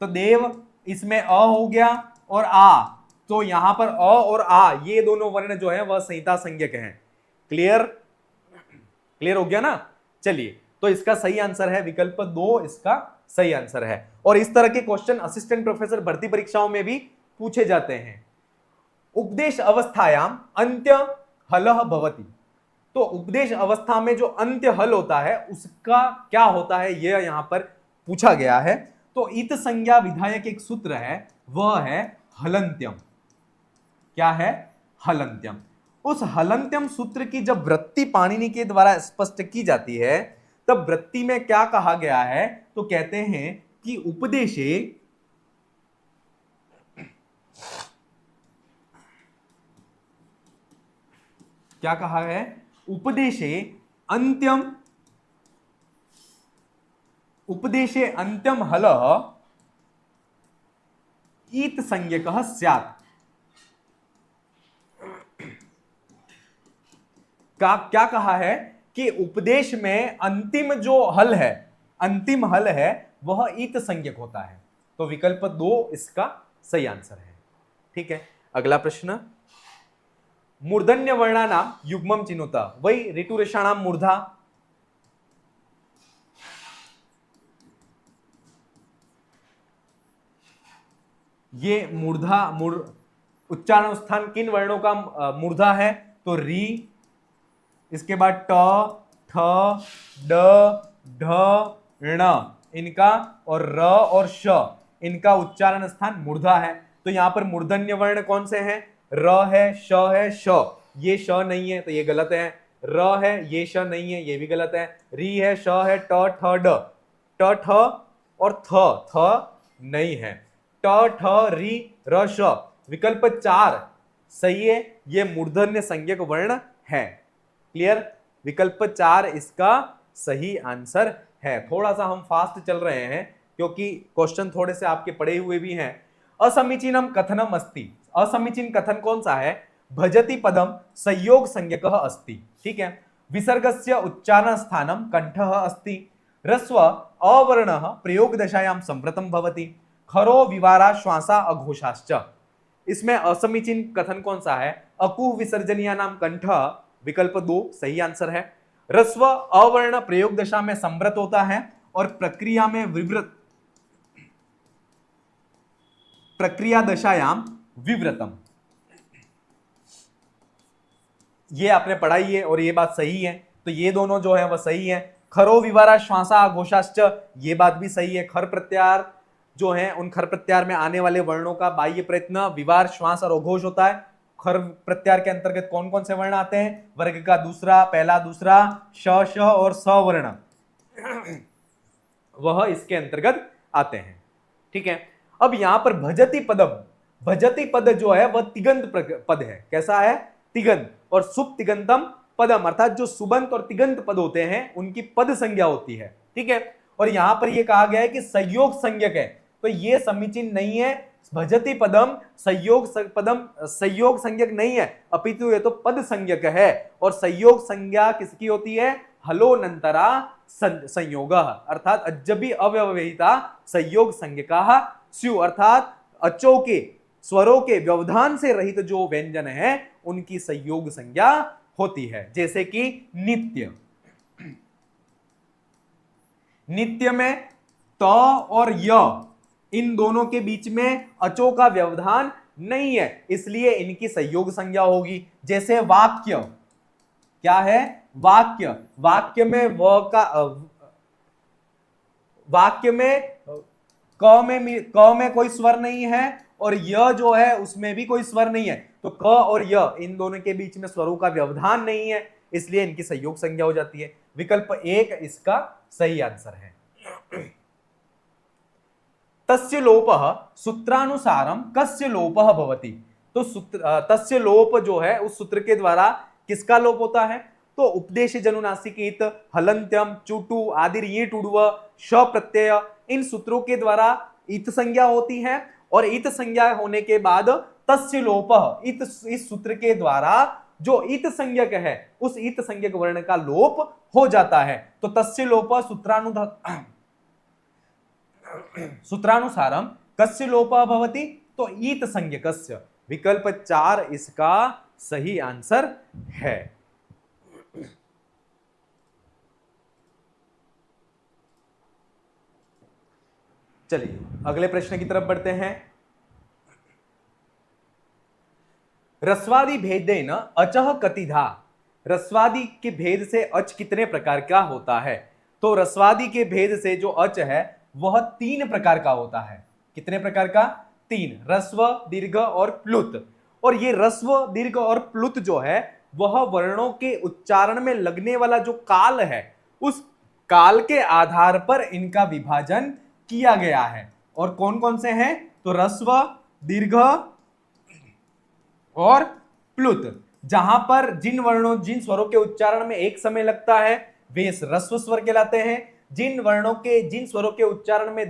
तो देव इसमें अ हो गया और आ, तो यहां पर अ और आ ये दोनों वर्ण जो है वह संहिता संज्ञक हैं। क्लियर, क्लियर हो गया ना। चलिए, तो इसका सही आंसर है विकल्प 2 इसका सही आंसर है। और इस तरह के क्वेश्चन असिस्टेंट प्रोफेसर भर्ती परीक्षाओं में भी पूछे जाते हैं। उपदेश अवस्थायाम अंत्य हलः भवति, तो उपदेश अवस्था में जो अंत्य हल होता है उसका क्या होता है, यह यहां पर पूछा गया है। तो इत संज्ञा विधायक एक सूत्र है, वह है हलंत्यम। क्या है, हलंत्यम। उस हलंत्यम सूत्र की जब वृत्ति पाणिनि के द्वारा स्पष्ट की जाती है, तब वृत्ति में क्या कहा गया है, तो कहते हैं कि उपदेशे, क्या कहा है, उपदेशे अंत्यम, उपदेशे अंत्यम हलः ईत संज्ञकः स्यात्। क्या कहा है कि उपदेश में अंतिम जो हल है, अंतिम हल है वह ईत संज्ञक होता है। तो विकल्प 2 इसका सही आंसर है। ठीक है, अगला प्रश्न, मूर्धन्य वर्णानाम युग्मम चिनुता, वही ऋतुरेषाणाम मूर्धा, ये मूर्धा उच्चारण स्थान किन वर्णों का मूर्धा है, तो री, इसके बाद ट, ठ, ड, ढ, ण इनका, और र और श इनका उच्चारण स्थान मूर्धा है। तो यहां पर मूर्धन्य वर्ण कौन से हैं, र है, श है, श, ये श नहीं है तो ये गलत है, र है, ये श नहीं है ये भी गलत है, री है, श है, ट, ठ, ड, ट, ठ और थ नहीं है, ट, ठ, री, र, श, विकल्प 4 सही है, ये मूर्धन्य संज्ञक वर्ण है। क्लियर, विकल्प 4 इसका सही आंसर है। थोड़ा सा हम फास्ट चल रहे हैं क्योंकि क्वेश्चन थोड़े से आपके पड़े हुए भी हैं। असमीचीनम कथनम अस्ति, असमीचीन कथन कौन सा है, भजति पदम संयोग संज्ञकः अस्ति, ठीक है। विसर्गस्य उच्चारण स्थानम कंठः अस्ति, ह्रस्व अवर्णः प्रयोग दशायां संवृतम भवति, खरो विवारा श्वासा अघोषाश्च। इसमें असमीचीन कथन कौन सा है, अकुह विसर्जनीय नाम कंठ, विकल्प 2 सही आंसर है। ह्रस्व अवर्ण प्रयोग दशा में संवृत होता है और प्रक्रिया में विवृत, प्रक्रिया दशायाम विवृतम, ये आपने पढ़ाई है और ये बात सही है, तो ये दोनों जो है वह सही है। खरो विवारा श्वासा घोषाश्च, ये बात भी सही है। खर प्रत्यार जो है उन खर प्रत्यार में आने वाले वर्णों का बाह्य प्रयत्न विवार श्वास और अघोष होता है। खर प्रत्यार के अंतर्गत कौन कौन से वर्ण आते हैं, वर्ग का दूसरा, पहला, दूसरा, श, श और स वर्ण वह इसके अंतर्गत आते हैं। ठीक है, अब यहां पर भजति पदम, भजति पद जो है वह तिगंत पद है। कैसा है, तिगंत, और सुप तिगंतम पदम, अर्थात जो सुबंत और तिगंत पद होते हैं उनकी पद संज्ञा होती है। ठीक है, और यहां पर यह कहा गया है कि संयोग संज्ञक है, तो ये समीचीन नहीं है। भजति पदम पदम संयोग संज्ञक नहीं है, अपितु ये तो पद संज्ञक है। और संयोग संज्ञा किसकी होती है? हलोनंतरा संयोग, अर्थात अजबी अव्यवहिता संयोग संज्ञका स्यु, अर्थात अचों के स्वरों के व्यवधान से रहित जो व्यंजन है उनकी संयोग संज्ञा होती है। जैसे कि नित्य, नित्य में त और य इन दोनों के बीच में अचों का व्यवधान नहीं है, इसलिए इनकी संयोग संज्ञा होगी। जैसे वाक्य, क्या है? वाक्य, वाक्य में व का वाक्य में क में कोई स्वर नहीं है और य जो है उसमें भी कोई स्वर नहीं है, तो क और य इन दोनों के बीच में स्वरों का व्यवधान नहीं है, इसलिए इनकी संयोग संज्ञा हो जाती है। विकल्प 1 इसका सही आंसर है। तस्य लोपः सूत्रानुसारम कस्य लोपः भवति, तो तस्य लोप जो है उस सूत्र के द्वारा किसका लोप होता है? तो उपदेश जनुनासिक हलंत्यम चुटु आदि ये टुडव श प्रत्यय, इन सूत्रों के द्वारा इत संज्ञा होती है और इत संज्ञा होने के बाद तस्य लोपः, इस सूत्र के द्वारा जो इत संज्ञक है उस इत संज्ञक वर्ण का लोप हो जाता है। तो तस्य लोपः सूत्रानुसारम कस्य लोपः भवति, तो ईत संज्ञकस्य। विकल्प 4 इसका सही आंसर है। चलिए अगले प्रश्न की तरफ बढ़ते हैं। रस्वादि भेदेन अचः कतिधा, रस्वादि के भेद से अच कितने प्रकार का होता है? तो रस्वादि के भेद से जो अच है वह 3 प्रकार का होता है। कितने प्रकार का? 3, रस्व, दीर्घ और प्लुत। और ये रस्व, दीर्घ और प्लुत जो है वह वर्णों के उच्चारण में लगने वाला जो काल है उस काल के आधार पर इनका विभाजन किया गया है। और कौन कौन से हैं? तो रस्व, दीर्घ और प्लुत। जहां पर जिन स्वरों के उच्चारण में एक समय लगता है वे रस्व स्वर कहलाते हैं। जिन स्वरों के उच्चारण में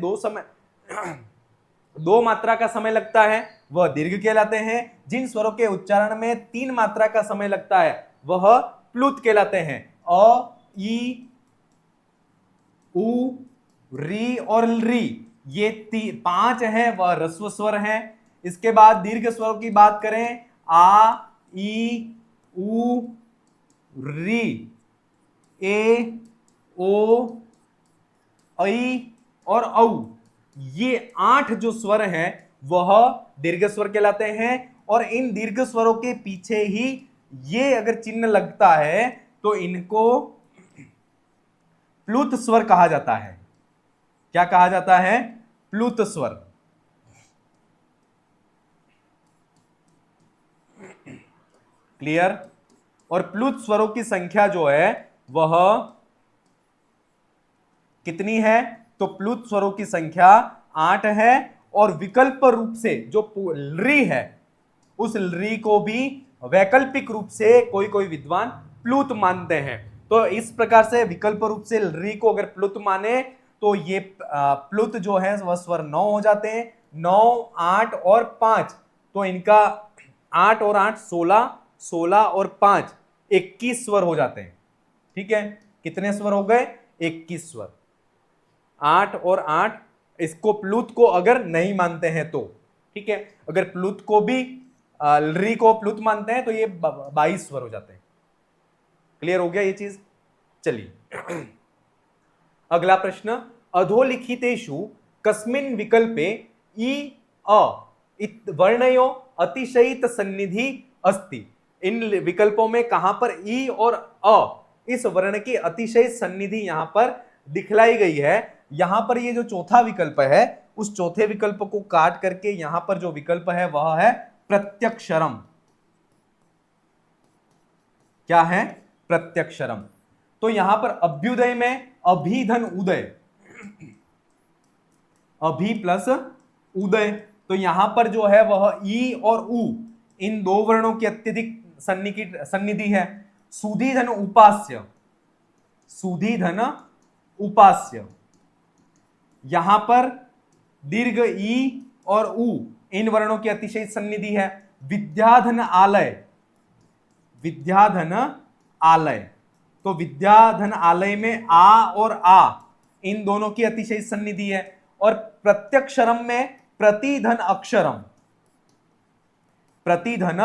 दो मात्रा का समय लगता है वह दीर्घ कहलाते हैं। जिन स्वरों के उच्चारण में 3 मात्रा का समय लगता है वह प्लुत कहलाते हैं। अ, ई, उ, री और री, ये 5 हैं वह रस्व स्वर हैं। इसके बाद दीर्घ स्वरों की बात करें, आ, ई, उ, री, ए, ओ, ऐ और औ, ये 8 जो स्वर हैं वह दीर्घ स्वर कहलाते हैं। और इन दीर्घ स्वरों के पीछे ही ये अगर चिन्ह लगता है तो इनको प्लुत स्वर कहा जाता है। क्या कहा जाता है? प्लुत स्वर। क्लियर? और प्लुत स्वरों की संख्या जो है वह कितनी है? तो प्लुत स्वरों की संख्या 8 है। और विकल्प रूप से जो री है उस री को भी वैकल्पिक रूप से कोई कोई विद्वान प्लुत मानते हैं। तो इस प्रकार से विकल्प रूप से री को अगर प्लुत माने तो ये प्लुत जो है वह स्वर 9 हो जाते हैं। 9, 8 और 5, तो इनका 8 और 8 16, 16 और 5 21 स्वर हो जाते हैं। ठीक है, कितने स्वर हो गए? 21 स्वर। 8 और 8 इसको प्लुत को अगर नहीं मानते हैं तो, ठीक है। अगर प्लुत को भी री को प्लुत मानते हैं तो ये 22 स्वर हो जाते हैं। क्लियर हो गया ये चीज? चलिए अगला प्रश्न, अधोलिखितेषु कस्मिन् विकल्पे ई अ वर्णयो अतिशयित सन्निधि अस्ति। इन विकल्पों में कहां पर ई और अ इस वर्ण की अतिशय सन्निधि यहां पर दिखलाई गई है। यहां पर ये जो चौथा विकल्प है उस चौथे विकल्प को काट करके यहां पर जो विकल्प है वह है प्रत्यक्षरम। क्या है? प्रत्यक्षरम। तो यहां पर अभ्युदय में अभी धन उदय, अभी प्लस उदय, तो यहां पर जो है वह ई और उ इन दो वर्णों की अत्यधिक सन्निधि है। सुधी धन उपास्य, सुधी धन उपास्य, यहां पर दीर्घ ई और उ इन वर्णों की अतिशय सन्निधि है। विद्याधन आलय, विद्याधन आलय, तो विद्याधन आलय में आ और आ इन दोनों की अतिशय सन्निधि है। और प्रत्यक्षरम में प्रतिधन अक्षरम, प्रतिधन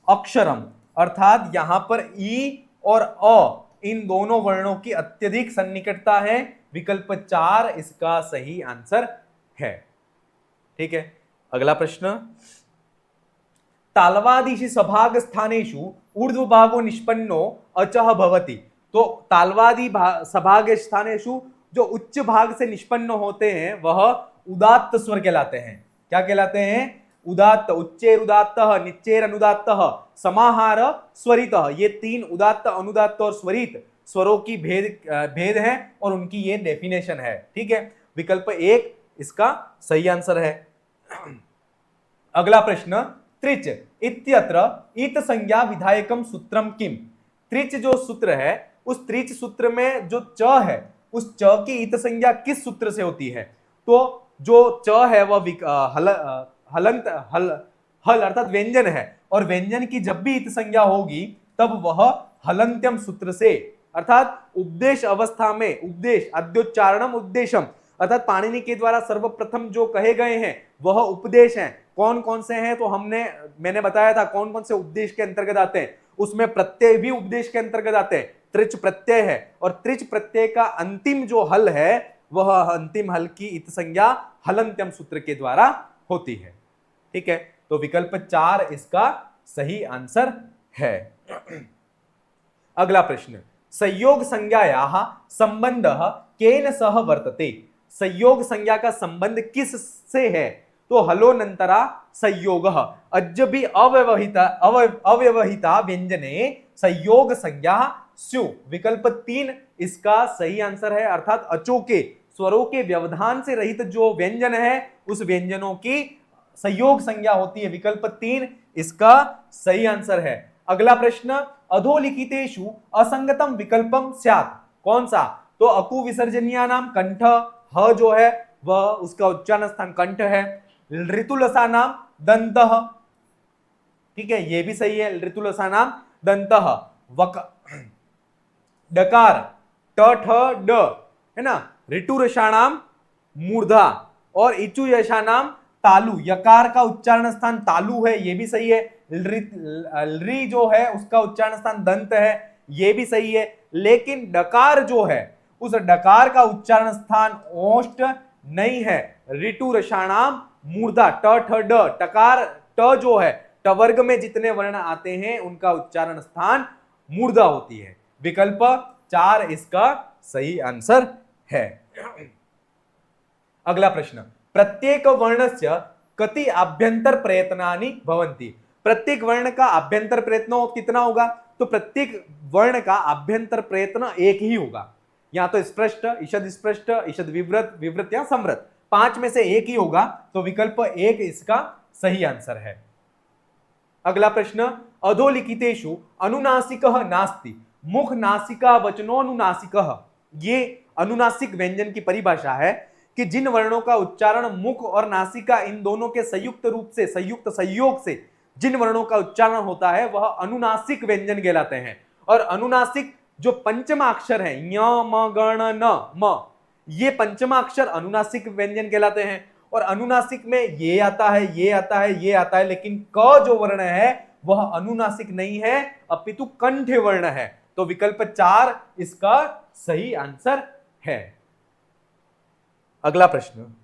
अक्षरम, अर्थात यहां पर ई और अ इन दोनों वर्णों की अत्यधिक सन्निकटता है। विकल्प 4 इसका सही आंसर है। ठीक है, अगला प्रश्न, तालवादिषु सभाग स्थानेषु ऊर्ध्वभागो निष्पन्नो अचः भवति। तो तालवादी सभाग स्थानेषु जो उच्च भाग से निष्पन्न होते हैं वह उदात्त स्वर कहलाते हैं। क्या कहलाते हैं? उदात्त, उच्चेर उदात्त, निच्चेर अनुदात्त, समाहार स्वरित, ये तीन उदात्त, अनुदात्त और स्वरित स्वरों की भेद है और उनकी ये डेफिनेशन है। ठीक है, विकल्प 1 इसका सही आंसर है। अगला प्रश्न, त्रिच इत्यत्र इत संज्ञा विधायकम सूत्रम किम। त्रिच जो सूत्र है उस त्रिच सूत्र में जो च है उस च की इत संज्ञा किस सूत्र से होती है? तो जो च है वह हल अर्थात व्यंजन है, और व्यंजन की जब भी इत संज्ञा होगी तब वह हलंत्यम सूत्र से, अर्थात उपदेश अवस्था में, उपदेश अद्योच्चारणम उद्देशम, अर्थात पाणिनि के द्वारा सर्वप्रथम जो कहे गए हैं वह उपदेश हैं। कौन कौन से हैं? तो मैंने बताया था कौन कौन से उपदेश के अंतर्गत आते हैं। उसमें प्रत्यय भी उपदेश के अंतर्गत आते हैं। त्रिच प्रत्यय है और त्रिच प्रत्यय का अंतिम जो हल है वह अंतिम हल की इत संज्ञा हलंत्यम सूत्र के द्वारा होती है। ठीक है, तो विकल्प 4 इसका सही आंसर है। अगला प्रश्न, संयोग संज्ञायाः संबंधः केन सह वर्तते। संयोग संज्ञा का संबंध किस से है? तो हलोनंतरा संयोगः, अजबि अव्यवहिता व्यंजने संयोग संज्ञा स्यु। विकल्प 3 इसका सही आंसर है, अर्थात अचोके स्वरों के व्यवधान से रहित जो व्यंजन है उस व्यंजनों की संयोग संज्ञा होती है। विकल्प 3 इसका सही आंसर है। अगला प्रश्न, अधोलिखितेषु असंगतम विकल्पम स्यात्। कौन सा? तो अकु विसर्जनीयानाम कंठ, ह जो है वह उसका उच्चारण स्थान कंठ है। ऋतुलसानाम दंतः, ठीक है ये भी सही है, ऋतुलसानाम दंतः। डकार ट ठ ड है ना, ऋतुरसानाम मूर्धा, और इचु यशानाम तालु, यकार का उच्चारण स्थान तालु है, ये भी सही है। री जो है उसका उच्चारण स्थान दंत है, ये भी सही है। लेकिन डकार जो है उस डकार का उच्चारण स्थान ओष्ठ नहीं है। ऋतु रसाणाम मूर्धा, ट ठ ड, टकार ट जो है ट वर्ग में जितने वर्ण आते हैं उनका उच्चारण स्थान मूर्धा होती है। विकल्प 4 इसका सही आंसर है। अगला प्रश्न, प्रत्येक वर्णस्य कति आभ्यंतर प्रयत्नानि भवन्ति। प्रत्येक वर्ण का आभ्यंतर प्रयत्न कितना होगा? तो प्रत्येक वर्ण का आभ्यंतर प्रयत्न एक ही होगा, या तो स्पष्ट, ईषद, ईषद विवृत, विवृत या संवृत, 5 में से एक ही होगा। तो विकल्प 1 इसका सही आंसर है। अगला प्रश्न, अधोलिखितेषु अनुनासिकः नास्ति, मुख नासिका वचनोनुनासिकः। ये अनुनासिक व्यंजन की परिभाषा है कि जिन वर्णों का उच्चारण मुख और नासिका इन दोनों के संयुक्त रूप से, संयुक्त संयोग से जिन वर्णों का उच्चारण होता है वह अनुनासिक व्यंजन कहलाते हैं। और अनुनासिक जो पंचमा अक्षर है य म गण न म, ये पंचमा अक्षर अनुनासिक व्यंजन कहलाते हैं। और अनुनासिक में ये आता है, ये आता है, ये आता है, लेकिन क जो वर्ण है वह अनुनासिक नहीं है अपितु कंठ वर्ण है। तो विकल्प 4 इसका सही आंसर है। अगला प्रश्न,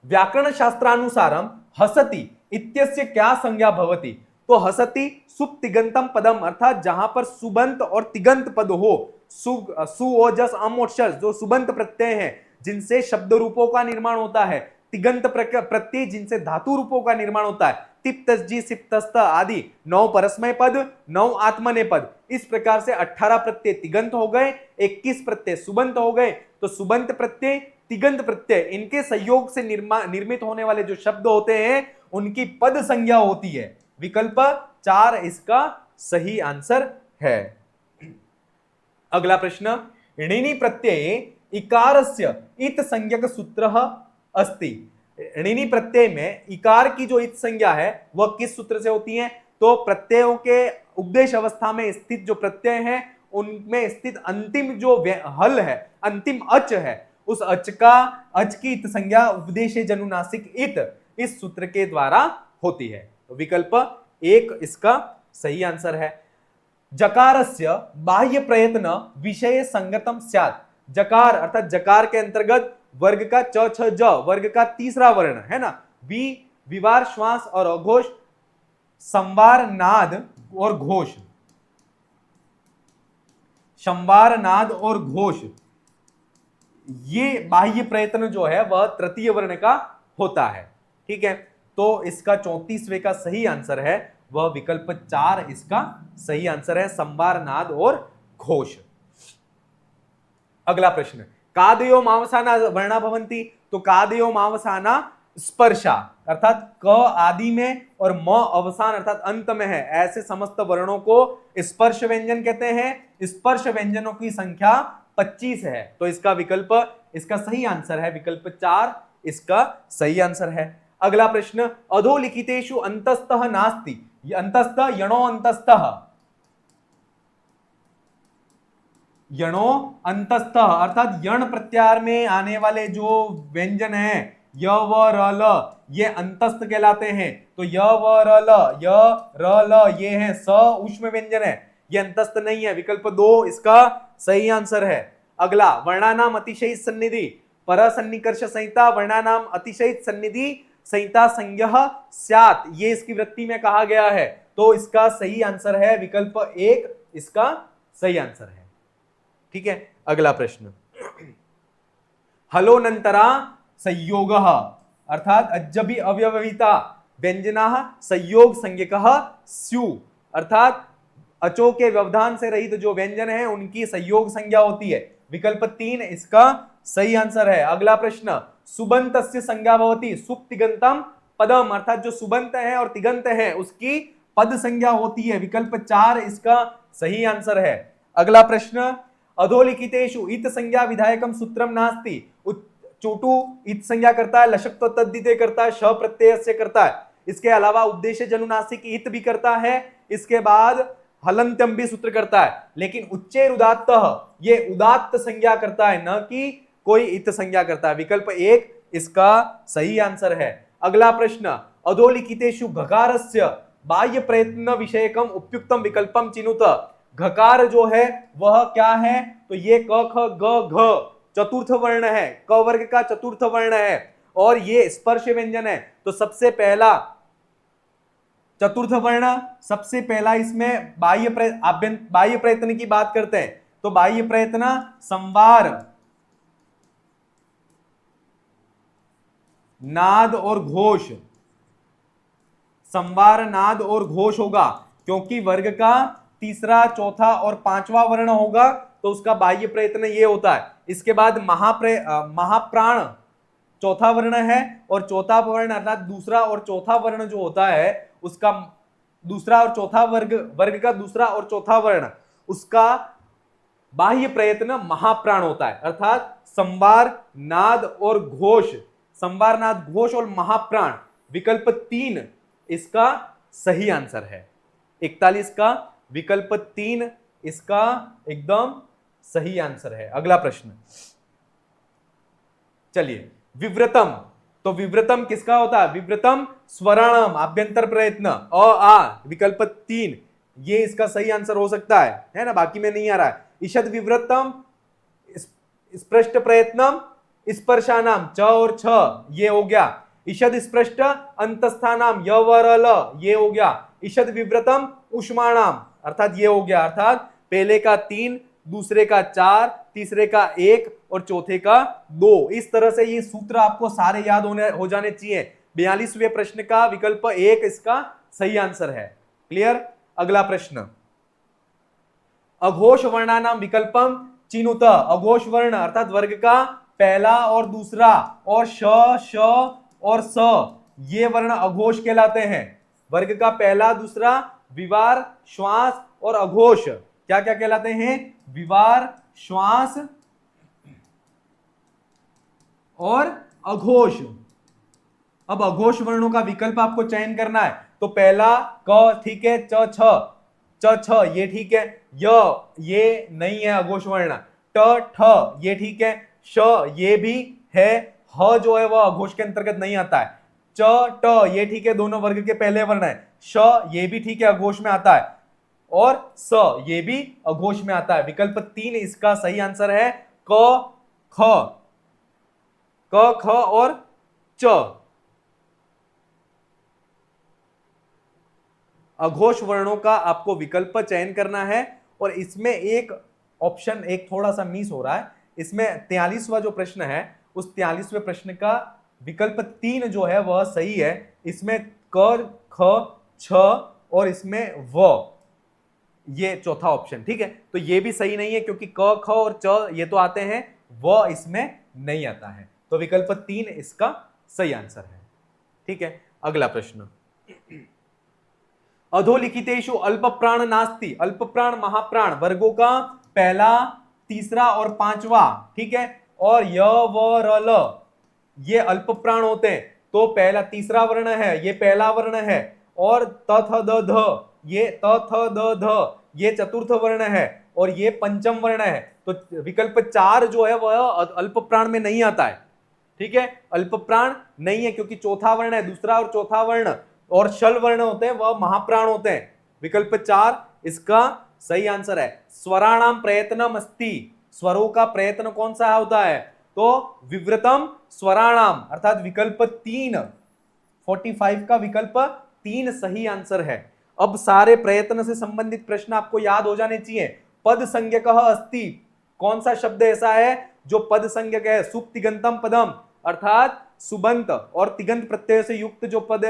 व्याकरण शास्त्रानुसारम हसति इत्यस्य क्या संज्ञा भवति। तो हसति सुप तिगंतम पदम, अर्थात जहां पर सुबंत और तिगंत पद हो, सु ओजस अम और शस जो सुबंत प्रत्यय हैं जिनसे शब्द रूपों का निर्माण होता है, तिगंत प्रत्यय जिनसे धातु रूपों का निर्माण होता है, तिप तस्जी सिप तस्त आदि 9 परस्मय पद, 9 आत्मनेय पद, इस प्रकार से 18 प्रत्यय तिगंत हो गए, 21 प्रत्यय सुबंत हो गए। तो सुबंत प्रत्यय, तिगंत प्रत्यय, इनके संयोग से निर्मित होने वाले जो शब्द होते हैं उनकी पद संज्ञा होती है। विकल्प 4 इसका सही आंसर है। अगला प्रश्न, णिनि प्रत्यये इकारस्य इत संज्ञक सूत्रः अस्ति। ऋणी प्रत्यय में इकार की जो इत संज्ञा है वह किस सूत्र से होती है? तो प्रत्ययों के उपदेश अवस्था में स्थित जो प्रत्यय है उनमें स्थित अंतिम जो हल है, अंतिम अच है, उस अच की इत संज्ञा उपदेश जनुनासिक इत इस सूत्र के द्वारा होती है। तो विकल्प एक इसका सही आंसर है। जकारस्य बाह्य प्रयत्न विषय संगतम स्यात्। जकार अर्थात जकार के अंतर्गत वर्ग का च छ ज वर्ग का तीसरा वर्ण है ना, विवार श्वास और अघोष, संवार नाद और घोष, संवार नाद और घोष, ये बाह्य प्रयत्न जो है वह तृतीय वर्ण का होता है। ठीक है, तो इसका 34वें का सही आंसर है वह विकल्प 4 इसका सही आंसर है, संवार नाद और घोष। अगला प्रश्न, कादयो मावसाना वर्णा भवंती। तो कादयो मावसाना स्पर्शा अर्थात क आदि में और म अवसान अर्थात अंत में है, ऐसे समस्त वर्णों को स्पर्श व्यंजन कहते हैं। स्पर्श व्यंजनों की संख्या 25 है। तो इसका विकल्प इसका सही आंसर है विकल्प 4 इसका सही आंसर है। अगला प्रश्न, अधोलिखितेषु अंतस्तः नास्ति। अंतस्तः यणो अंतस्तः, यणो अंतस्तः अर्थात यण प्रत्याहार में आने वाले जो व्यंजन है य व र ल ये अंतस्थ कहलाते हैं। तो य व र ल, य र ल ये है स ऊष्म व्यंजन है, ये अंतस्थ नहीं है। विकल्प 2 इसका सही आंसर है। अगला, वर्णानाम अतिशयित सन्निधि पर सन्निकर्ष संहिता वर्णानाम अतिशयित सन्निधि संहिता संज्ञः स्यात्, ये इसकी वृत्ति में कहा गया है। तो इसका सही आंसर है विकल्प 1 इसका सही आंसर है। ठीक है, अगला प्रश्न, हलोनंतरा संयोगः अर्थात अजबी अव्यवहिता व्यंजनाः संयोग संज्ञकः स्यु अर्थात अचो के व्यवधान से रहित जो व्यंजन है उनकी संयोग संज्ञा होती है। विकल्प 3 इसका सही आंसर है। अगला प्रश्न, सुबंतस्य संज्ञा भवति सुप तिगंतम पदम अर्थात जो सुबंत है और तिगंत है उसकी पद संज्ञा होती है। विकल्प 4 इसका सही आंसर है। अगला प्रश्न, अधोलिखितेषु इत संज्ञा विधायकम सूत्रम नास्ति। चोटू इत संज्ञा करता है, लशक तद्धिते करता है, श प्रत्यय से करता है, इसके अलावा उपदेश जनुनासिक इत भी करता है, इसके बाद हलंत्यम भी सूत्र करता है, लेकिन उच्चैर उदात्त ये उदात्त संज्ञा करता है, न कि कोई इत संज्ञा करता है। विकल्प 1 इसका सही आंसर है। अगला प्रश्न, अधोलिखितेषु घकारस्य बाह्य प्रयत्न विषयकम उपयुक्तम विकल्पम चिनुत। घकार जो है वह क्या है? तो ये क ख ग घ चतुर्थ वर्ण है, क वर्ग का चतुर्थ वर्ण है और ये स्पर्श व्यंजन है। तो सबसे पहला चतुर्थ वर्ण, सबसे पहला इसमें बाह्य प्रयत्न की बात करते हैं। तो बाह्य प्रयत्न संवार नाद और घोष, संवार नाद और घोष होगा, क्योंकि वर्ग का तीसरा चौथा और पांचवा वर्ण होगा तो उसका बाह्य प्रयत्न ये होता है। इसके बाद महाप्राण चौथा वर्ण है और चौथा वर्ण अर्थात दूसरा और चौथा वर्ण जो होता है उसका दूसरा और चौथा वर्ग का दूसरा और चौथा वर्ण उसका बाह्य प्रयत्न महाप्राण होता है, अर्थात संवार नाद और घोष, संवार नाद घोष और महाप्राण। विकल्प 3 इसका सही आंसर है। 41 का विकल्प 3 इसका एकदम सही आंसर है। अगला प्रश्न, चलिए, विव्रतम। तो विव्रतम किसका होता है? विव्रतम स्वराणम आभ्यंतर प्रयत्न अ आ, विकल्प 3 ये इसका सही आंसर हो सकता है ना, बाकी में नहीं आ रहा है। ईषद विव्रतम स्पृष्ट प्रयत्नम स्पर्शानाम च और छ ये हो गया। ईषद स्पृष्ट अंतस्थानाम य व र ल ये हो गया। ईषद विव्रतम उष्माणाम अर्थात ये हो गया, अर्थात पहले का 3, दूसरे का 4, तीसरे का 1 और चौथे का 2। इस तरह से ये सूत्र आपको सारे याद हो जाने चाहिए। 42वें प्रश्न का विकल्प 1 इसका सही आंसर है। क्लियर? अगला प्रश्न, अघोष वर्णानाम विकल्पम चिनुत। अघोष वर्ण अर्थात वर्ग का पहला और दूसरा और श और स ये वर्ण अघोष कहलाते हैं। वर्ग का पहला दूसरा विवार श्वास और अघोष क्या क्या कहलाते हैं? विवार श्वास और अघोष। अब अघोष वर्णों का विकल्प आपको चयन करना है। तो पहला क ठीक है, च छ ये ठीक है, ये नहीं है अघोष वर्ण, ट ठ ये ठीक है, श ये भी है, ह जो है वह अघोष के अंतर्गत नहीं आता है, च ट ये ठीक है, दोनों वर्ग के पहले वर्ण है, श ये भी ठीक है अघोष में आता है, और स ये भी अघोष में आता है। विकल्प 3 इसका सही आंसर है। क ख और च अघोष वर्णों का आपको विकल्प चयन करना है। और इसमें एक ऑप्शन एक थोड़ा सा मिस हो रहा है। इसमें 43वां जो प्रश्न है, उस 43वें प्रश्न का विकल्प 3 जो है वह सही है। इसमें क ख छ और इसमें व, ये चौथा ऑप्शन ठीक है, तो ये भी सही नहीं है क्योंकि क ख और च ये तो आते हैं, व इसमें नहीं आता है। तो विकल्प 3 इसका सही आंसर है। ठीक है, अगला प्रश्न, अधोलिखितेषु अल्प प्राण नास्ति, अल्प प्राण महाप्राण वर्गों का पहला, तीसरा और पांचवा ठीक है, और य व र ल ये अल्प प्राण होते हैं। तो पहला तीसरा वर्ण है, ये पहला वर्ण है, और त थ द ध ये त थ द ध ये चतुर्थ वर्ण है, और ये पंचम वर्ण है। तो विकल्प 4 जो है वह अल्प प्राण में नहीं आता है। ठीक है, अल्प प्राण नहीं है क्योंकि चौथा वर्ण है, दूसरा और चौथा वर्ण और शल वर्ण होते हैं, वह महाप्राण होते हैं। विकल्प 4 इसका सही आंसर है। स्वराणाम प्रयत्नम अस्ति, स्वरों का प्रयत्न कौन सा होता है? तो विव्रतम स्वराणाम, अर्थात विकल्प 3 45 का विकल्प 3 सही आंसर है। अब सारे प्रयत्न से संबंधित प्रश्न आपको याद हो जाने चाहिए। पद संज्ञकः अस्ति, कौन सा शब्द ऐसा है जो पद संज्ञक है? सुप्तिगंतम पदम, अर्थात सुबंत और तिगंत प्रत्यय से युक्त जो पद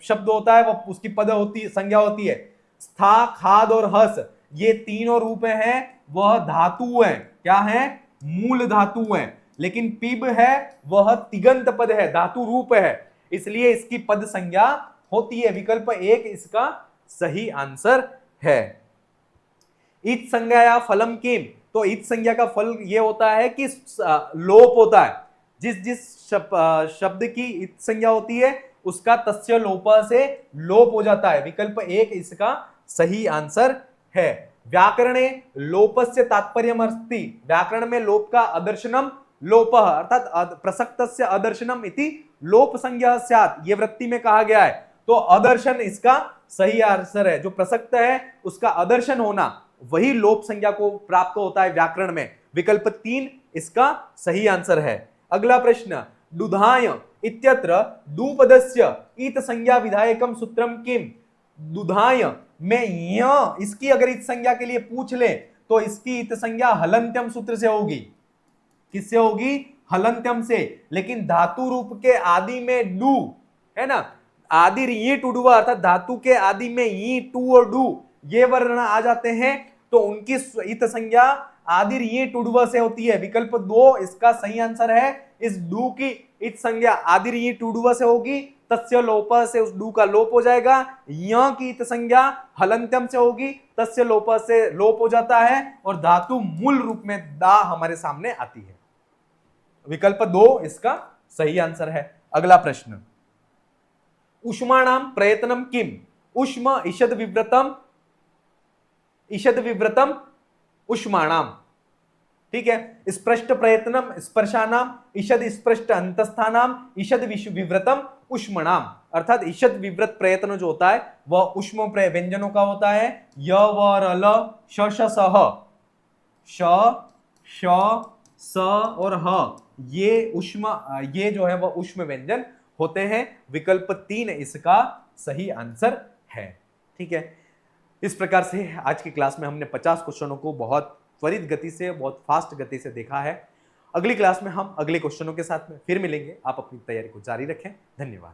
शब्द होता है वह उसकी पद होती संज्ञा होती है। स्था, खाद और हस ये तीनों रूप हैं, वह धातु है। क्या है? मूल धातु है। लेकिन पिब है वह तिगंत पद है, धातु रूप है, इसलिए इसकी पद संज्ञा होती है। विकल्प 1 इसका सही आंसर है। इत संज्ञा या फलम किम, तो इत संज्ञा का फल यह होता है कि लोप होता है। जिस जिस शब्द की इत संज्ञा होती है उसका तस्य लोप से लोप हो जाता है। विकल्प 1 इसका सही आंसर है। व्याकरणे लोपस्य तात्पर्यम अस्ति, व्याकरण में लोप का अदर्शनम लोप, अर्थात प्रसक्तस्य अदर्शनम इति लोप संज्ञा स्यात्, ये वृत्ति में कहा गया है। तो अदर्शन इसका सही आंसर है। जो प्रसक्त है उसका अदर्शन होना वही लोप संज्ञा को प्राप्त होता है व्याकरण में। विकल्प 3 इसका सही आंसर है। अगला प्रश्न, दुधाय इत्यत्र दुपदस्य इत संज्ञा विधायकम सूत्रम किम, दुधाय में य इसकी अगर इत संज्ञा के लिए पूछ ले तो इसकी इत संज्ञा हलंत्यम सूत्र से होगी। किससे होगी? हलंत्यम से। लेकिन धातु रूप के आदि में डू है ना, आदि ई टू डू, अर्थात धातु के आदि में ई, टू और डू ये वर्ण आ जाते हैं, तो उनकी इत संज्ञा आदि ई टू डू से होती है। विकल्प 2 इसका सही आंसर है। इस डू की इत संज्ञा आदि ई टू डू से होगी, तस्य लोप से उस डू का लोप हो जाएगा। य की इत संज्ञा हलंत्यम से होगी, तस्य लोप से लोप हो जाता है, और धातु मूल रूप में दा हमारे सामने आती है। विकल्प 2 इसका सही आंसर है। अगला प्रश्न, उष्माणाम प्रयत्नम किम, उष्म ईषद विव्रतम उष्माणाम। ठीक है, स्पृष्ट प्रयत्नम स्पर्शानाम, ईषद स्पृष्ट अंतस्थानाम, ईषद विव्रतम उष्मणाम, अर्थात ईषद विव्रत प्रयत्न जो होता है वह उष्म व्यंजनों का होता है। य व र ल श श स ह, श श स और ह ये उष्म, ये जो है वह उष्म व्यंजन होते हैं। विकल्प 3 इसका सही आंसर है। ठीक है, इस प्रकार से आज की क्लास में हमने 50 क्वेश्चनों को बहुत त्वरित गति से, बहुत फास्ट गति से देखा है। अगली क्लास में हम अगले क्वेश्चनों के साथ में फिर मिलेंगे। आप अपनी तैयारी को जारी रखें। धन्यवाद।